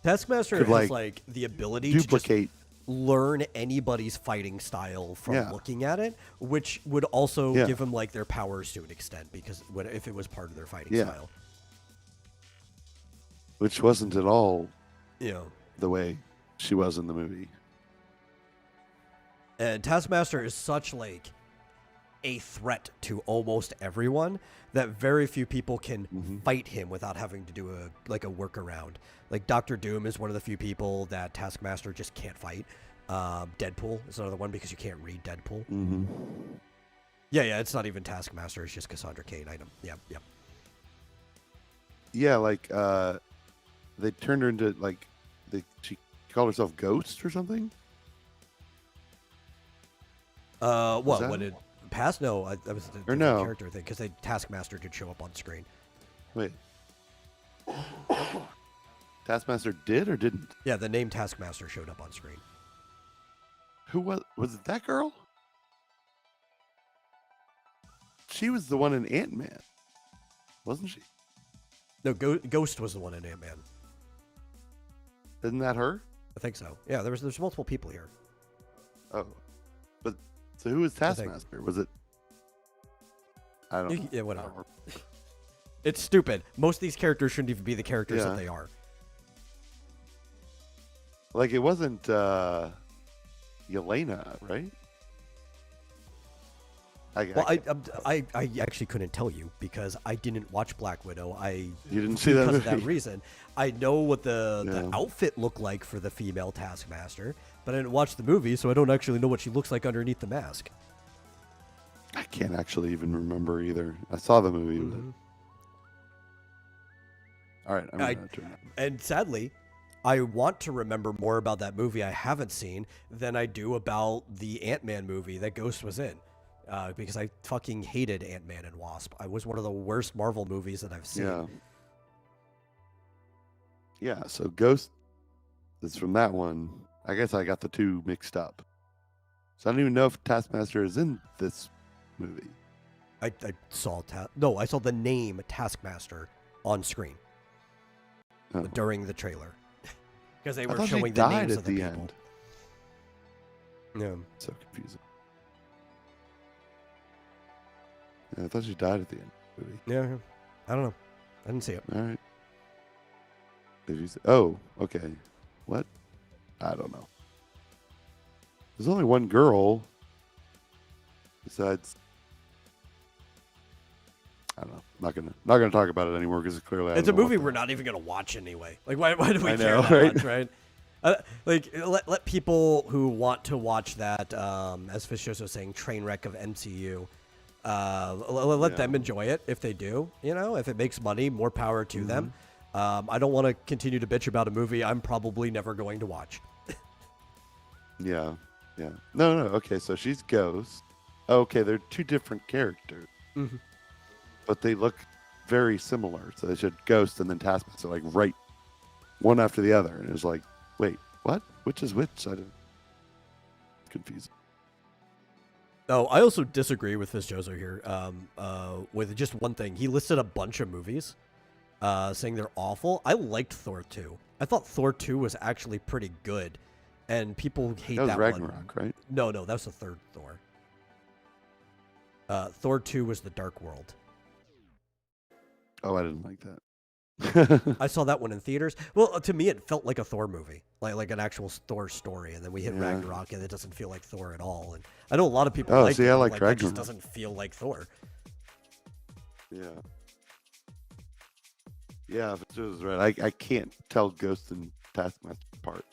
Taskmaster has like the ability duplicate, to just learn anybody's fighting style from looking at it, which would also give them like their powers to an extent because if it was part of their fighting style. Which wasn't at all, the way she was in the movie. And Taskmaster is such like a threat to almost everyone that very few people can fight him without having to do a workaround. Like Doctor Doom is one of the few people that Taskmaster just can't fight. Deadpool is another one because you can't read Deadpool. Mm-hmm. Yeah, it's not even Taskmaster. It's just Cassandra Cain item. Yeah. Yeah, they turned her into She called herself Ghost or something. What? that When it passed? No, that was the different no? character thing because the Taskmaster did show up on screen. Wait. Taskmaster did or didn't? Yeah, the name Taskmaster showed up on screen. Who was it? That girl? She was the one in Ant-Man, wasn't she? No, Ghost was the one in Ant-Man. Isn't that her? I think so. Yeah, there's multiple people here. Oh, but so who was Taskmaster? Was it? I don't know. Yeah, whatever. It's stupid. Most of these characters shouldn't even be the characters that they are. Like it wasn't Yelena, right? I actually couldn't tell you because I didn't watch Black Widow. You didn't see that because movie? of that reason. I know what the outfit looked like for the female Taskmaster, but I didn't watch the movie, so I don't actually know what she looks like underneath the mask. I can't actually even remember either. I saw the movie. Mm-hmm. All right, I'm gonna turn that. And sadly, I want to remember more about that movie I haven't seen than I do about the Ant-Man movie that Ghost was in. Because I fucking hated Ant-Man and Wasp. I was one of the worst Marvel movies that I've seen. Yeah. Yeah, so Ghost is from that one. I guess I got the two mixed up. So I don't even know if Taskmaster is in this movie. I saw I saw the name Taskmaster on screen during the trailer. Because they were showing the names of the people. End. Yeah. So confusing. Yeah, I thought she died at the end of the movie. Yeah, I don't know. I didn't see it. All right. Oh, okay. What? I don't know. There's only one girl. Besides, I don't know. Not gonna talk about it anymore because it's clearly. It's a movie we're not even gonna watch anyway. Like, why do we care that right? much, right? Let people who want to watch that, as Fish was saying, train wreck of MCU. Let them enjoy it if they do. You know, if it makes money, more power to them. I don't want to continue to bitch about a movie I'm probably never going to watch. Yeah. No. Okay, so she's Ghost. Okay, they're two different characters, but they look very similar. So they should Ghost and then Taskmaster, like right one after the other, and it was like, wait, what? Which is which? I didn't. Confusing. Oh, I also disagree with this Jozo here. With just one thing, he listed a bunch of movies, saying they're awful. I liked Thor 2. I thought Thor 2 was actually pretty good, and people hate that Ragnarok, one. right? No, that was the third Thor. Thor 2 was the Dark World. Oh, I didn't like that. I saw that one in theaters. Well, to me, it felt like a Thor movie, like an actual Thor story. And then we hit Ragnarok, and it doesn't feel like Thor at all. And I know a lot of people like it. I like Ragnarok. It just doesn't feel like Thor. Yeah, but it was right. I can't tell Ghost and Taskmaster apart,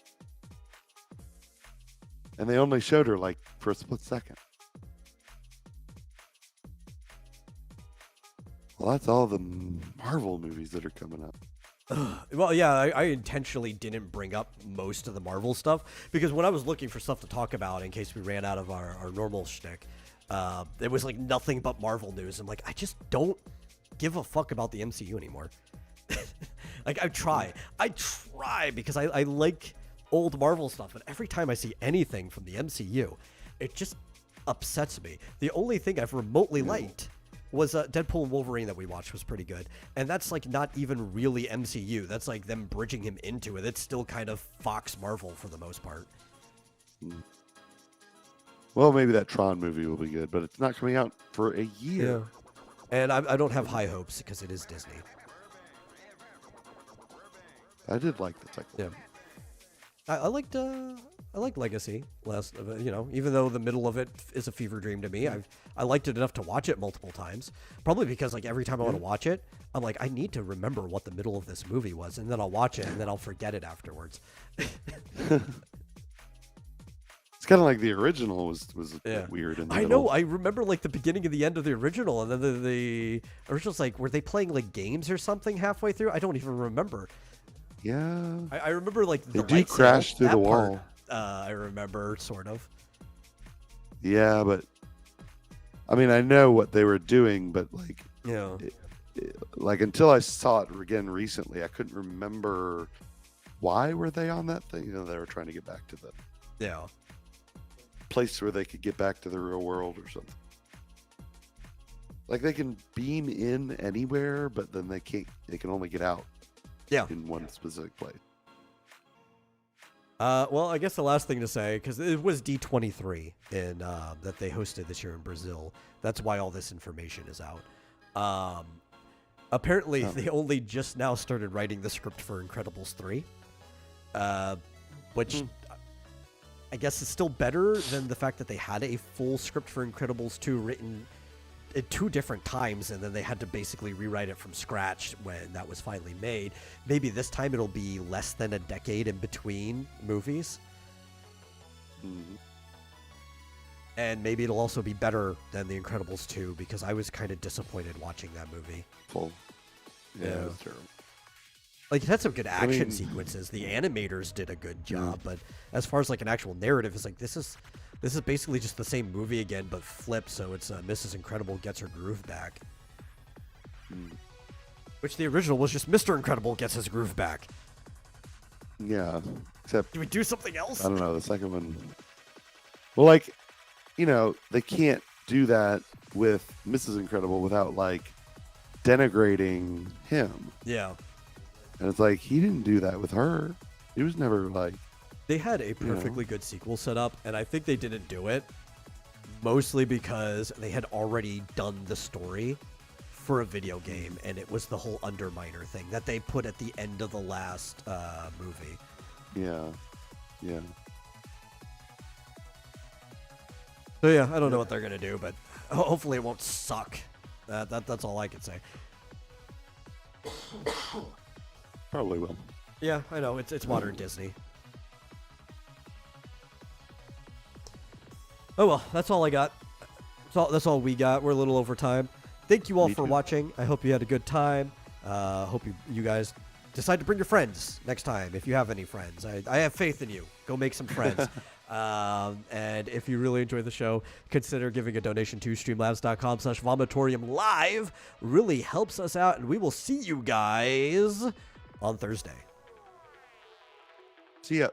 and they only showed her like for a split second. Well, that's all the Marvel movies that are coming up. Well, yeah, I intentionally didn't bring up most of the Marvel stuff because when I was looking for stuff to talk about in case we ran out of our normal shtick, it was like nothing but Marvel news. I'm like, I just don't give a fuck about the MCU anymore. Like, I try because I like old Marvel stuff, but every time I see anything from the MCU, it just upsets me. The only thing I've remotely liked was Deadpool and Wolverine that we watched was pretty good. And that's like not even really MCU. That's like them bridging him into it. It's still kind of Fox Marvel for the most part. Well, maybe that Tron movie will be good, but it's not coming out for a year. Yeah. And I don't have high hopes because it is Disney. I did like the second one. I liked Legacy last, even though the middle of it is a fever dream to me. I liked it enough to watch it multiple times. Probably because like every time I want to watch it, I'm like, I need to remember what the middle of this movie was, and then I'll watch it and then I'll forget it afterwards. It's kind of like the original was weird. In the I middle. know. I remember like the beginning of the end of the original, and then the original's like, were they playing like games or something halfway through? I don't even remember. Yeah. I remember like They the do light crash sail, through the that part, wall. I remember sort of. Yeah, but I mean, I know what they were doing, but like, Yeah. like until I saw it again recently, I couldn't remember why were they on that thing. They were trying to get back to the Yeah. place where they could get back to the real world or something. Like they can beam in anywhere, but then they can't. They can only get out. Yeah. In one specific place. Well, I guess the last thing to say, because it was D23 in that they hosted this year in Brazil. That's why all this information is out. Apparently, they only just now started writing the script for Incredibles 3, which I guess is still better than the fact that they had a full script for Incredibles 2 written at 2 different times, and then they had to basically rewrite it from scratch when that was finally made. Maybe this time it'll be less than a decade in between movies. Mm-hmm. And maybe it'll also be better than The Incredibles 2, because I was kind of disappointed watching that movie. Full. Yeah, Yeah. it was terrible. Like, it had some good action sequences. The animators did a good job, but as far as like an actual narrative, it's like this is basically just the same movie again, but flipped. So it's Mrs. Incredible gets her groove back, which the original was just Mr. Incredible gets his groove back. Yeah, except Do we do something else? I don't know. The second one. Well, like, they can't do that with Mrs. Incredible without like denigrating him. Yeah. And it's like he didn't do that with her. He was never like. They had a perfectly good sequel set up, and I think they didn't do it mostly because they had already done the story for a video game, and it was the whole Underminer thing that they put at the end of the last movie. Yeah. Yeah. So yeah, I don't know what they're gonna do, but hopefully it won't suck. That's all I can say. Probably will. Yeah, I know it's modern Disney. Oh well, that's all I got. That's all we got. We're a little over time. Thank you all for watching. I hope you had a good time. Hope you guys decide to bring your friends next time if you have any friends. I have faith in you. Go make some friends. And if you really enjoy the show, consider giving a donation to streamlabs.com/vomitoriumlive. Really helps us out, and we will see you guys on Thursday. See ya.